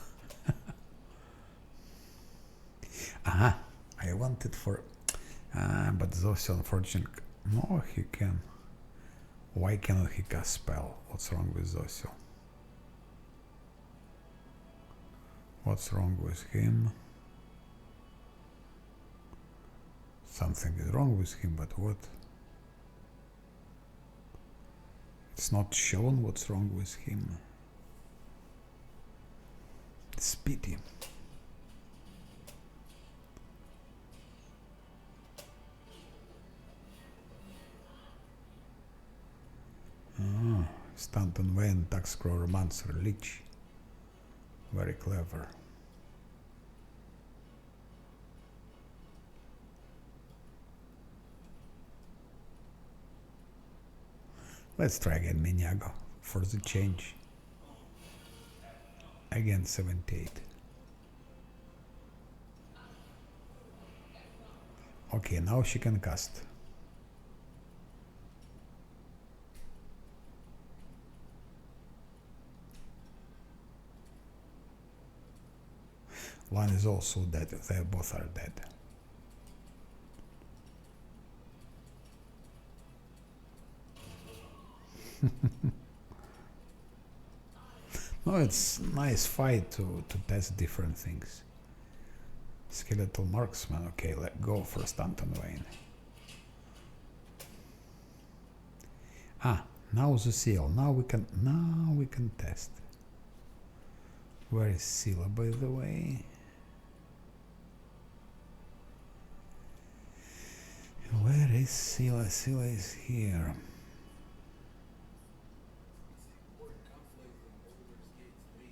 Speaker 1: Aha! I wanted for... but Zosio unfortunately... No, he can. Why cannot he cast spell? What's wrong with Zosio? What's wrong with him? Something is wrong with him, but what? It's not shown what's wrong with him. It's pity. Stanton Wayne attacks Cruoromancer Lich. Very clever. Let's try again Miniago for the change. Again 78. Okay, now she can cast. One is also dead. They both are dead. No, it's nice fight to test different things. Skeletal Marksman. Okay, let's go for Stanton Wayne. Now the seal. Now we can test. Where is Scylla, by the way? Where is is Scylla? Scylla is here.
Speaker 2: War conflict in Baldur's Gate 3.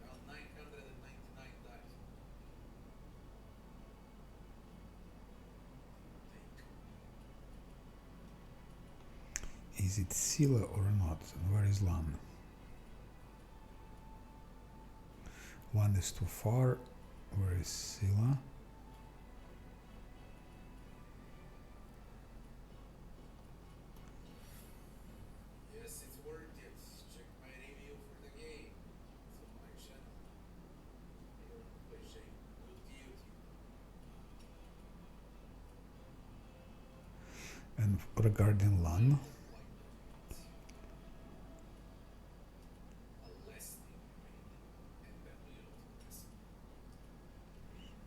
Speaker 2: Around 999 died.
Speaker 1: Is it Scylla or not? And where is Lan? Lan is too far. Where is Scylla?
Speaker 2: Yes, it's worth it. Check my review for the game. It's on my channel. Your pleasure. Good duty.
Speaker 1: And regarding Lan,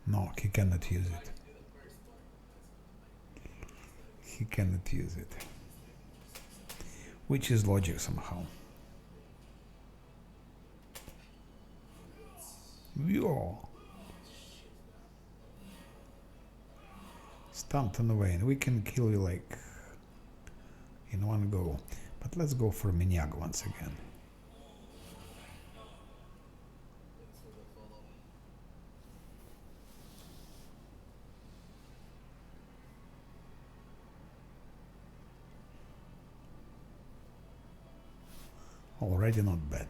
Speaker 1: no, he cannot use it. He cannot use it. Which is logic somehow. Yo! Stanton Wayne, we can kill you like in one go. But let's go for Minyag once again. Already not bad.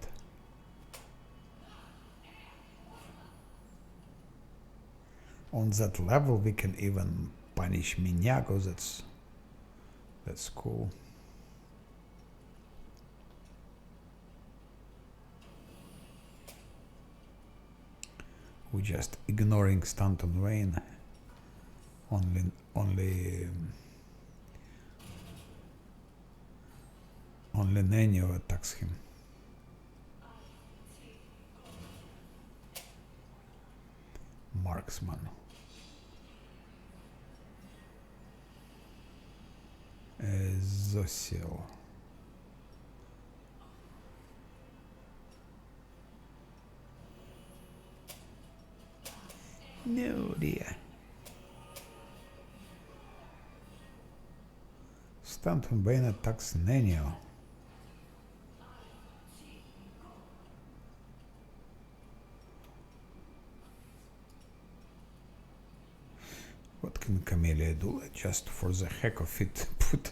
Speaker 1: On that level we can even punish Minyago, that's cool. We're just ignoring Stanton Wayne. Only Nenio attacks him. Marksman. Zosil. No dear. Stanton Wayne attacks Nenio. What can Camellia do? Just for the heck of it, put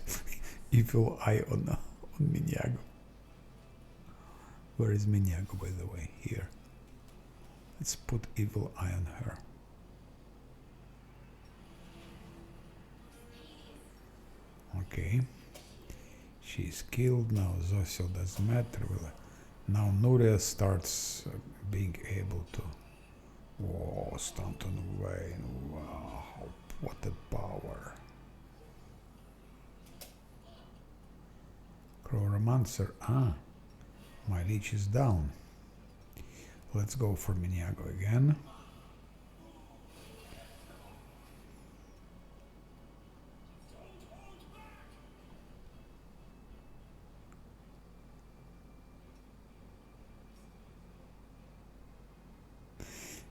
Speaker 1: evil eye on Minyago. Where is Minyago, by the way? Here. Let's put evil eye on her. Okay. She's killed now. Zosil doesn't matter. Now Nuria starts being able to. Whoa, Stanton Wayne. Wow. What a power. Cruoromancer. Ah, my leech is down. Let's go for Minyago again.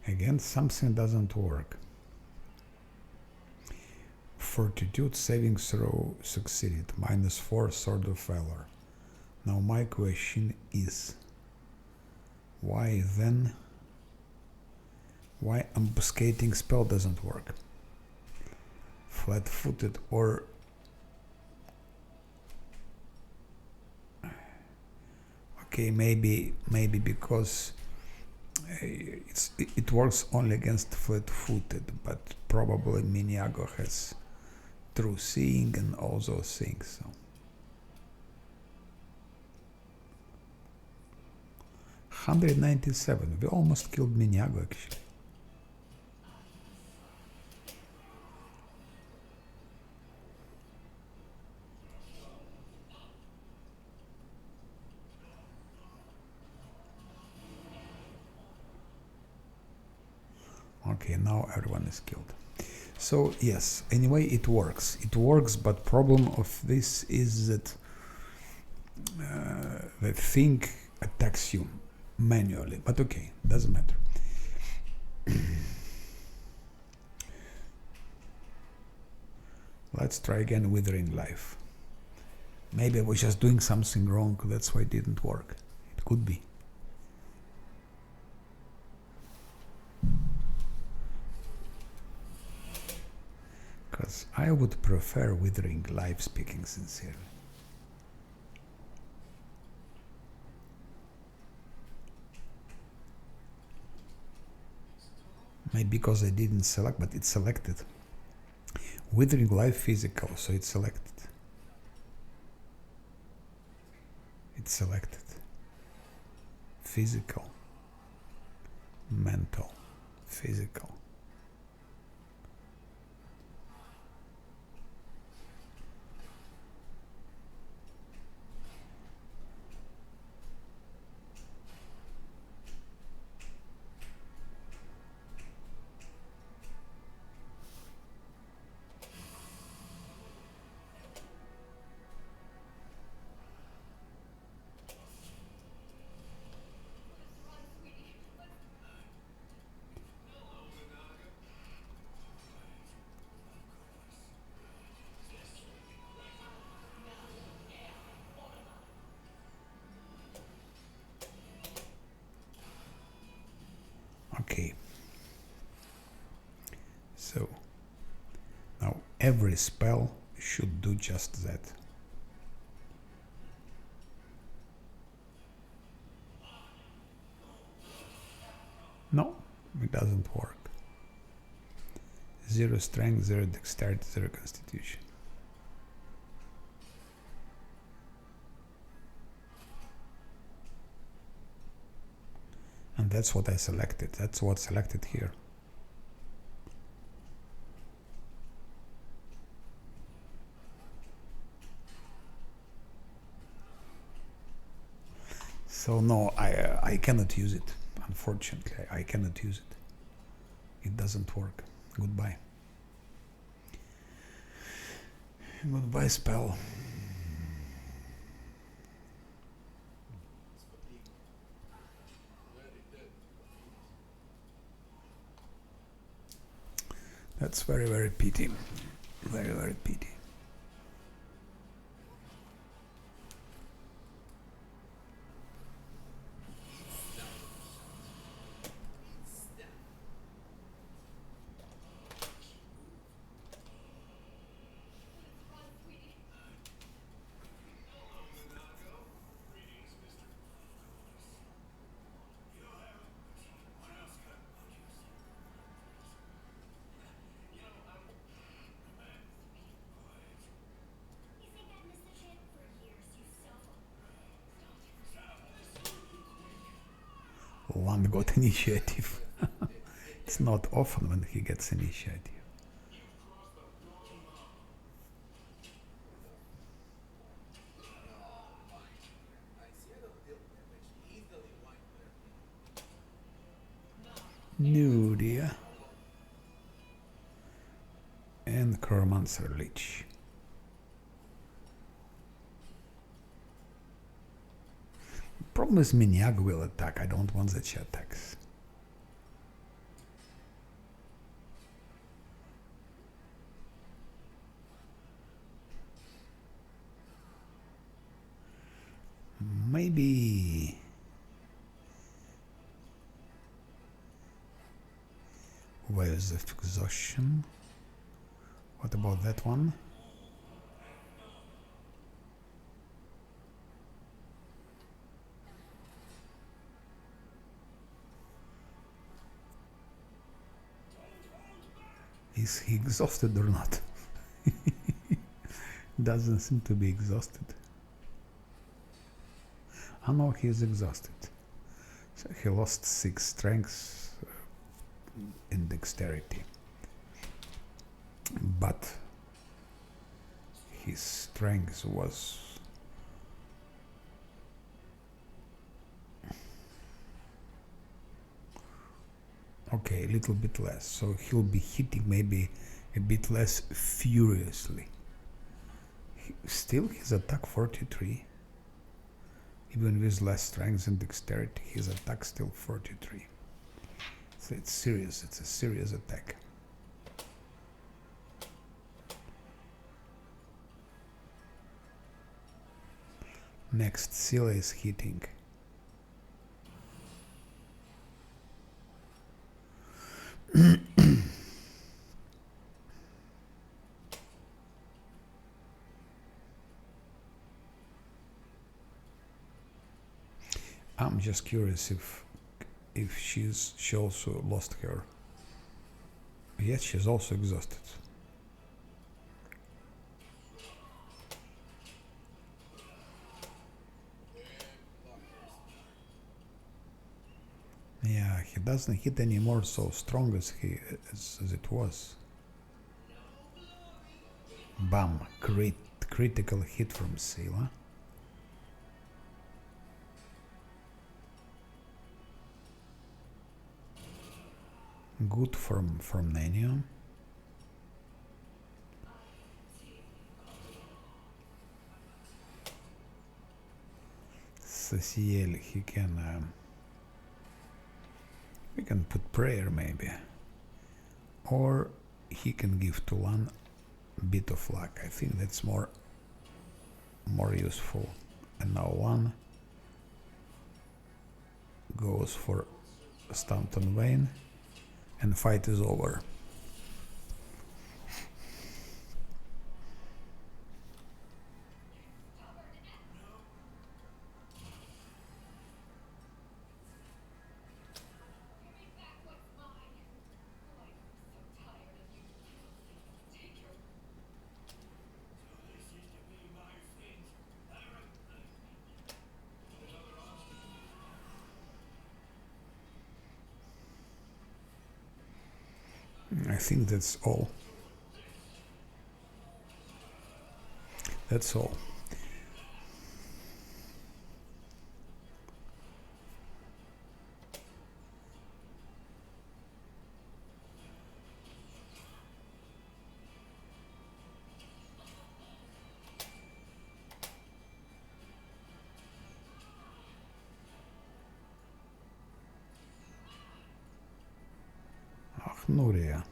Speaker 1: Again, something doesn't work. Fortitude saving throw succeeded. -4 Sword of Valor. Now my question is, why ambuscating spell doesn't work? Flat-footed or okay, maybe because it works only against flat-footed, but probably Minyago has true seeing and all those things. So 197. We almost killed Minyago actually. Okay, now everyone is killed. So yes, anyway, it works. It works, but problem of this is that the thing attacks you manually. But okay, doesn't matter. Let's try again Withering Life. Maybe I was just doing something wrong, that's why it didn't work. It could be. Because I would prefer Withering Life, speaking sincerely. Maybe because I didn't select, but it's selected. Withering Life physical, so it's selected. It's selected. Physical. Mental. Physical. Okay. So now every spell should do just that. No, it doesn't work. 0 strength, 0 dexterity, 0 constitution. And that's what I selected. That's what's selected here. So no, I cannot use it. Unfortunately, I cannot use it. It doesn't work. Goodbye. Goodbye, spell. That's very, very pity. Very, very pity.
Speaker 3: You think I've missed a shit for years, you self.
Speaker 1: One got initiative. It's not often when he gets initiative. Nudia. And Cruoromancer Lich. Problem is Miniag will attack. I don't want that she attacks. Maybe where's the exhaustion? What about that one? Is he exhausted or not? Doesn't seem to be exhausted. I know he is exhausted. So he lost 6 strengths in dexterity. But his strength was okay, a little bit less. So he'll be hitting maybe a bit less furiously. Still his attack 43. Even with less strength and dexterity, his attack still 43. So it's serious, it's a serious attack. Next, Scylla is hitting. I'm just curious if she also lost her. Yes, she's also exhausted. Yeah, he doesn't hit anymore so strong as as it was. Bam! Critical hit from Scylla. Good from Nanium. Ceciel, he can. We can put prayer maybe, or he can give Tulan a bit of luck. I think that's more useful. And now one goes for Stanton Vane, and fight is over.
Speaker 3: Give me back what's mine. Oh, I'm so tired of you. Take your
Speaker 1: I think that's all. That's all. Ах, Nuria.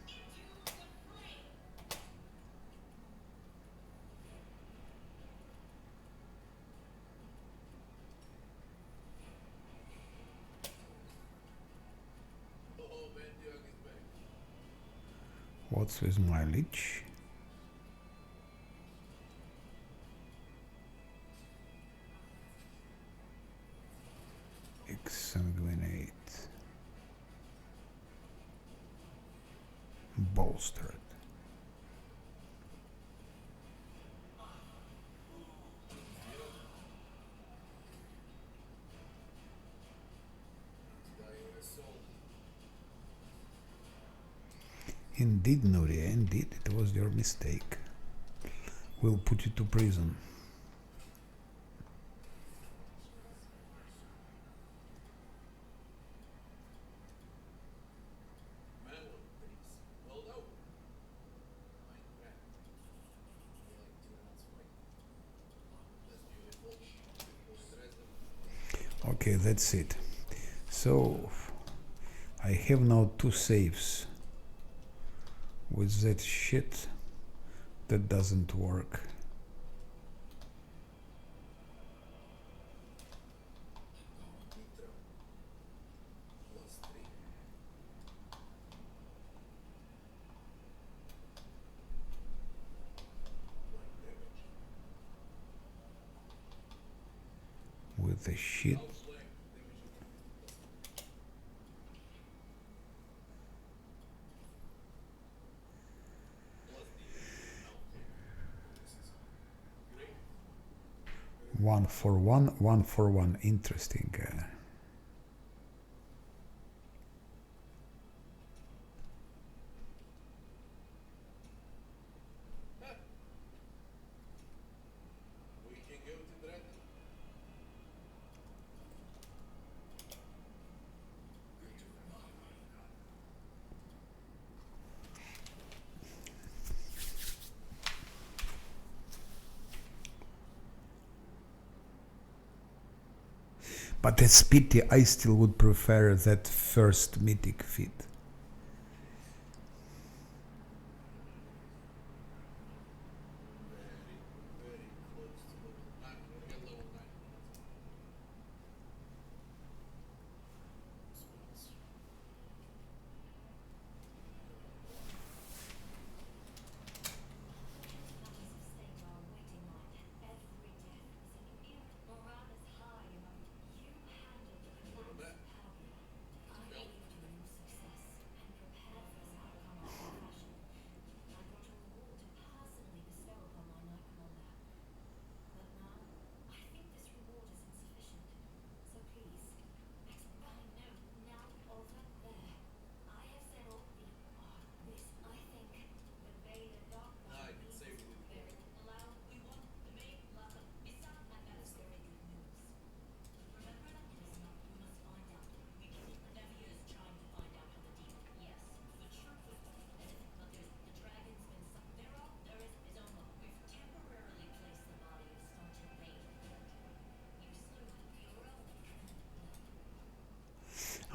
Speaker 1: What's with my leech? Exsanguinate. Bolstered. Indeed, Nuria, indeed, it was your mistake. We'll put you to prison. Okay, that's it. So, I have now 2 saves. With that shit, that doesn't work. With the shit. One for one. Interesting. But it's pity, I still would prefer that first mythic feat.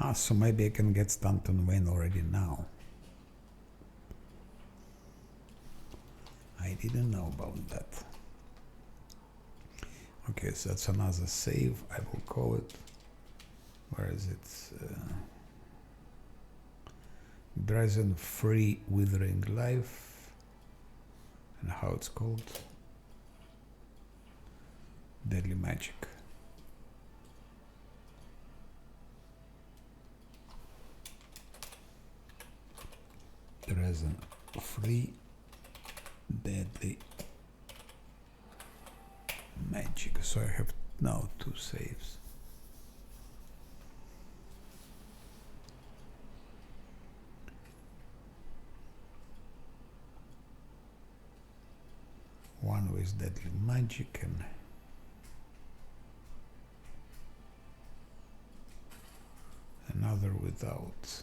Speaker 1: Ah, so maybe I can get Stanton Wayne already now. I didn't know about that. Okay, so that's another save. I will call it. Where is it? Drazen Free Withering Life. And how it's called? Deadly Magic. Drazen Free Deadly Magic. So I have now 2 saves. One with Deadly Magic and another without.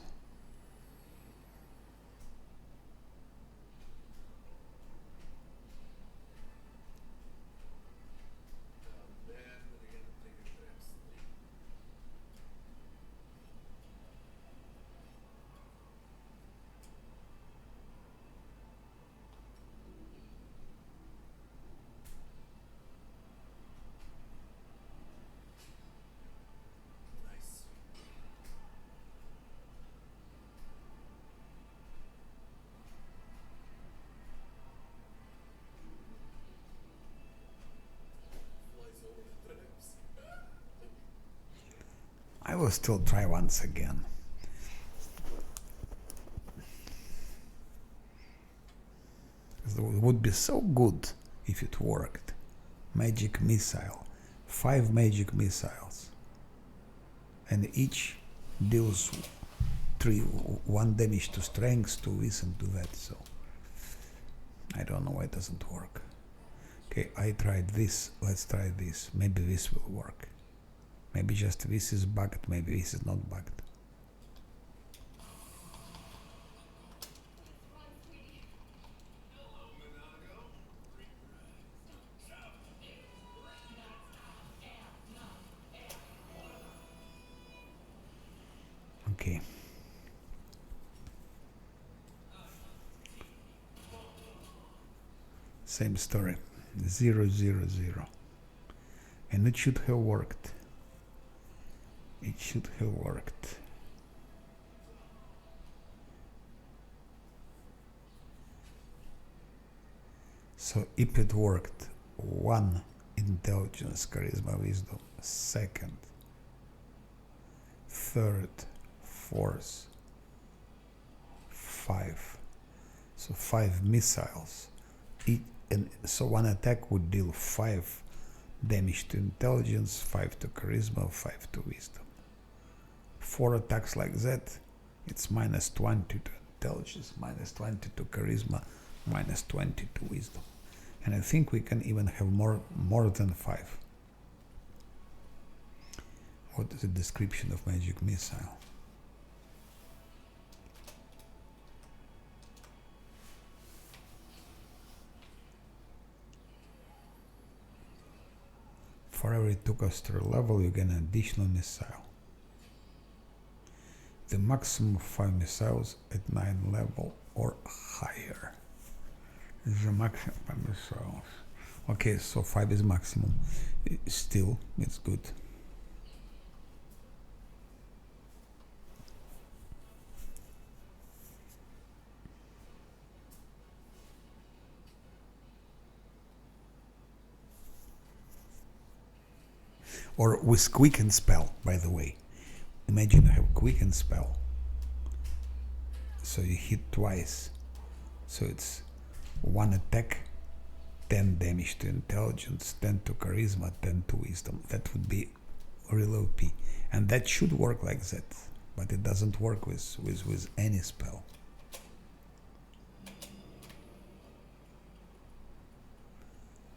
Speaker 1: I will still try once again. It would be so good if it worked. Magic missile. 5 magic missiles. And each deals 1 damage to strength, to this and to that, so I don't know why it doesn't work. Okay, I tried this, let's try this. Maybe this will work. Maybe just this is bugged, maybe this is not bugged.
Speaker 3: Run, sweetie.
Speaker 1: Okay. Same story. 0, 0, 0. And it should have worked. It should have worked. So if it worked, 1 intelligence, charisma, wisdom, 2nd, 3rd, 4th, 5. So 5 missiles. And so 1 attack would deal 5 damage to intelligence, 5 to charisma, 5 to wisdom. 4 attacks like that, it's minus 20 to intelligence, minus 20 to charisma, minus 20 to wisdom. And I think we can even have more than 5. What is the description of magic missile? For every 2 caster level, you get an additional missile. The maximum of 5 missiles at 9 level or higher. The maximum 5 missiles. Okay, so 5 is maximum. Still, it's good. Or with quicken spell, by the way. Imagine you have quicken spell. So you hit twice. So it's 1 attack, 10 damage to intelligence, 10 to charisma, 10 to wisdom. That would be real OP. And that should work like that. But it doesn't work with any spell.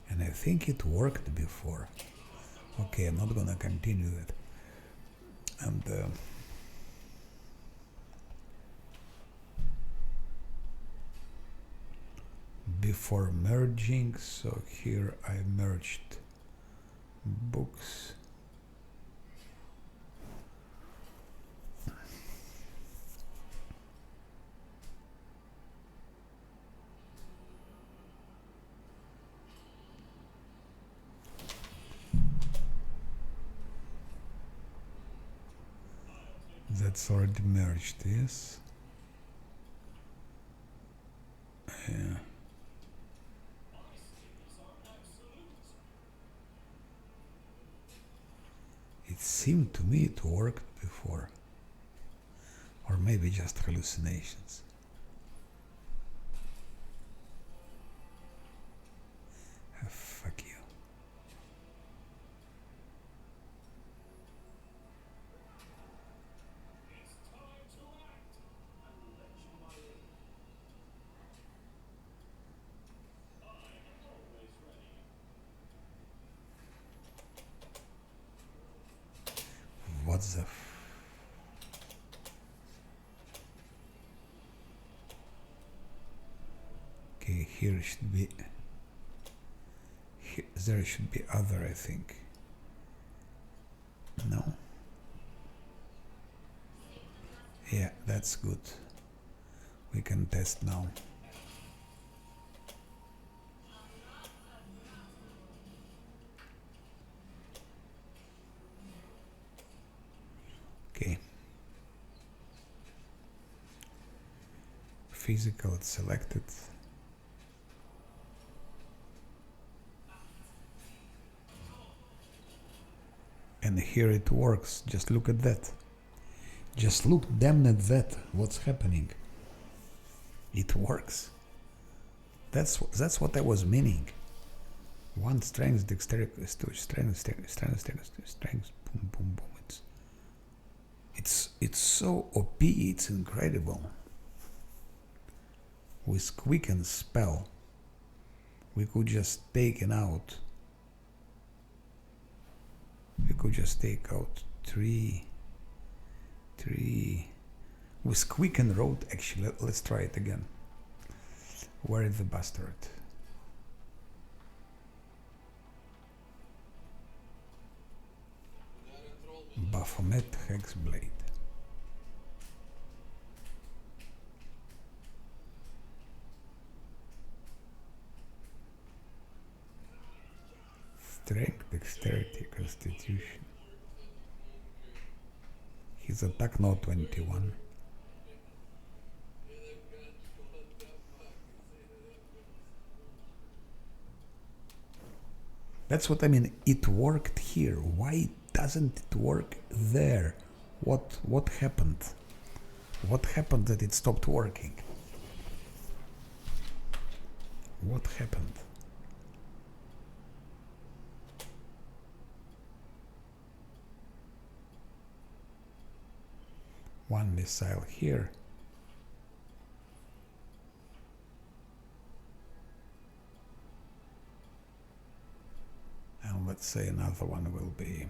Speaker 1: And I think it worked before. Okay, I'm not gonna continue that. And before merging, so here I merged books. That's already merged, yes. Yeah. It seemed to me it worked before. Or maybe just hallucinations. Fuck you. What the Okay, here should be... there should be other, I think. No? Yeah, that's good. We can test now. Okay. Physical, it's selected. And here it works. Just look at that. Just look damn at that. What's happening? It works. That's what I was meaning. One strength, dexterity, strength, boom, boom, boom. It's so OP. It's incredible. With quicken spell, we could just take it out. We could just take out three. With quicken road, actually, let's try it again. Where is the bastard? Baphomet Hexblade. Strength, dexterity, constitution. His attack now 21. That's what I mean. It worked here. Why doesn't it work there? What happened? What happened that it stopped working? What happened? One missile here. And let's say another one will be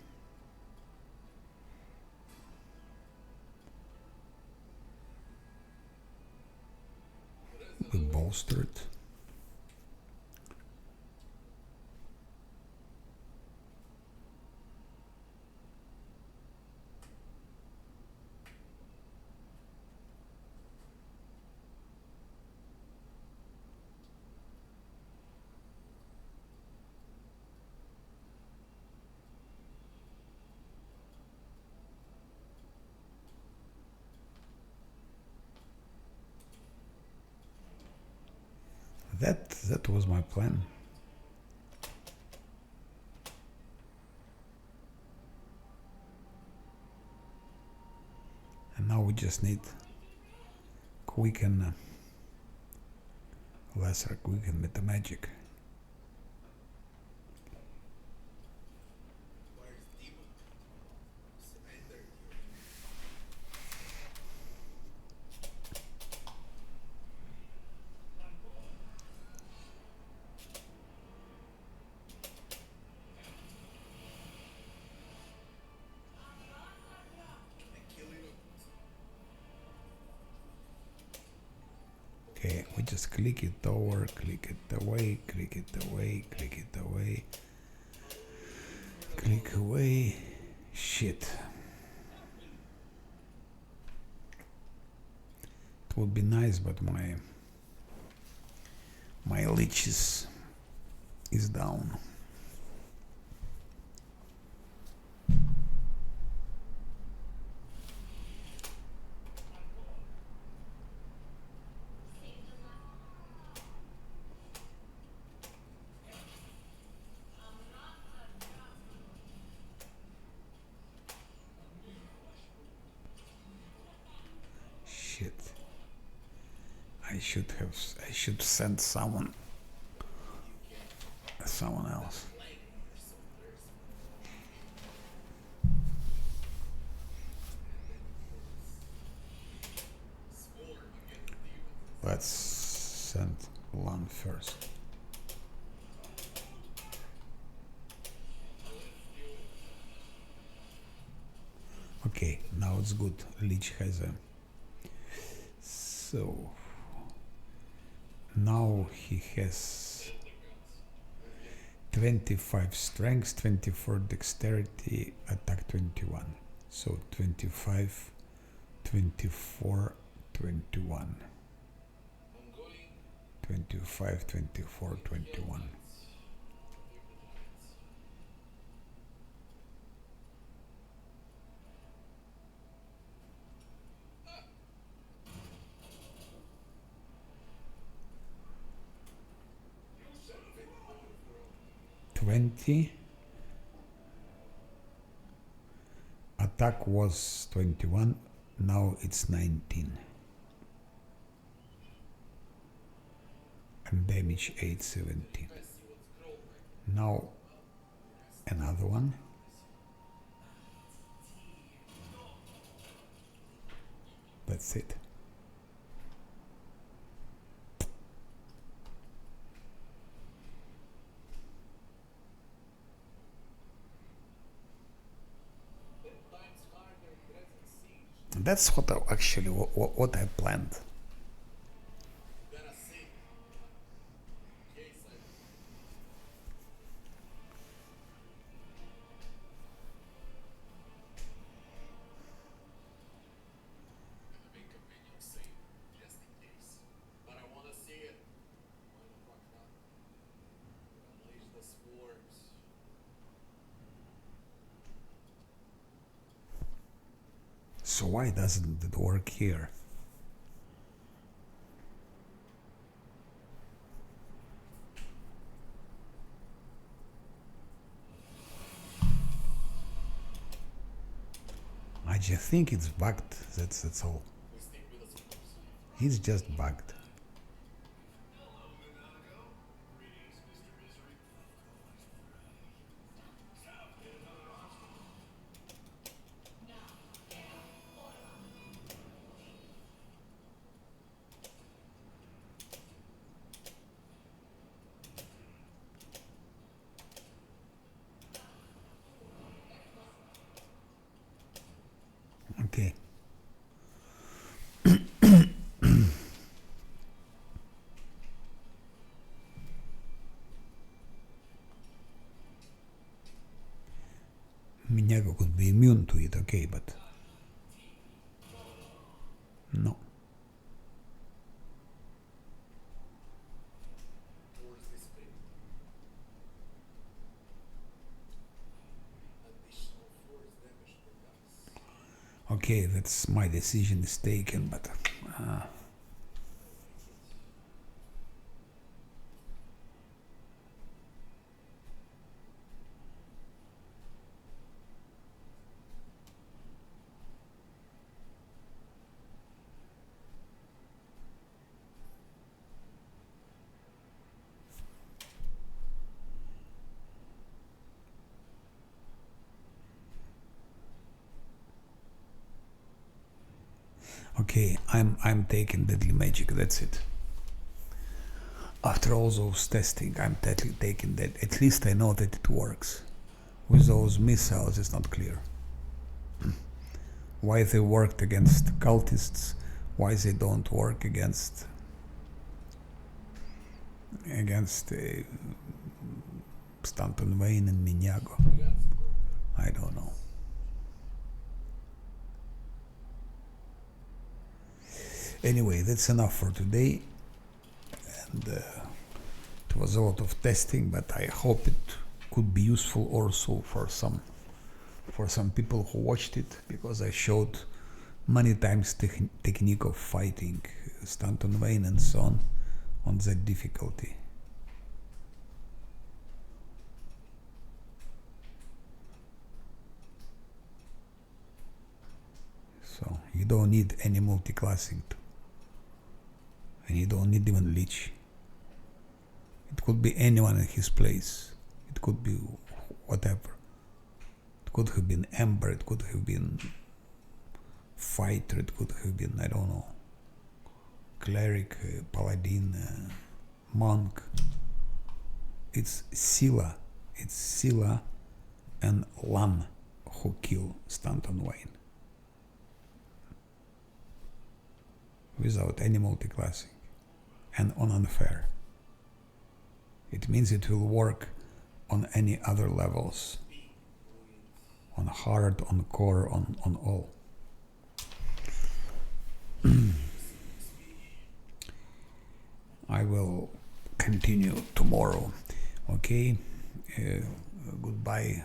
Speaker 1: bolstered. That was my plan. And now we just need quicken, lesser quicken with the magic. Okay, we just click it over, click it away, click it away, click it away, click away. Shit. It would be nice, but my leech is down. I should send someone else. Let's send one first. Okay, now it's good. Lich has a. So now he has 25 strength, 24 dexterity, attack 21. So 25, 24, 21. 25, 24, 21. Attack was 21, now it's 19. And damage 817. Now another one. That's it. That's what what I planned. So why doesn't it work here? I just think it's bugged. That's all. It's just bugged. Okay. Minyago could be immune to it, okay, but no. Okay, that's my decision is taken, but okay, I'm taking deadly magic. That's it. After all those testing, I'm taking that. At least I know that it works. With those missiles, it's not clear why they worked against cultists, why they don't work against Stanton Wayne and Minyago. I don't know. Anyway, that's enough for today. And it was a lot of testing, but I hope it could be useful also for some people who watched it, because I showed many times technique of fighting Stanton Wayne and so on that difficulty. So you don't need any multiclassing and you don't need even Lich. It could be anyone in his place. It could be whatever. It could have been Ember, it could have been Fighter, it could have been, I don't know, Cleric, Paladin, Monk. It's Scylla and Lan who kill Stanton Wayne. Without any multiclassing and on unfair. It means it will work on any other levels. On hard, on core, on all. I will continue tomorrow. Okay? Goodbye.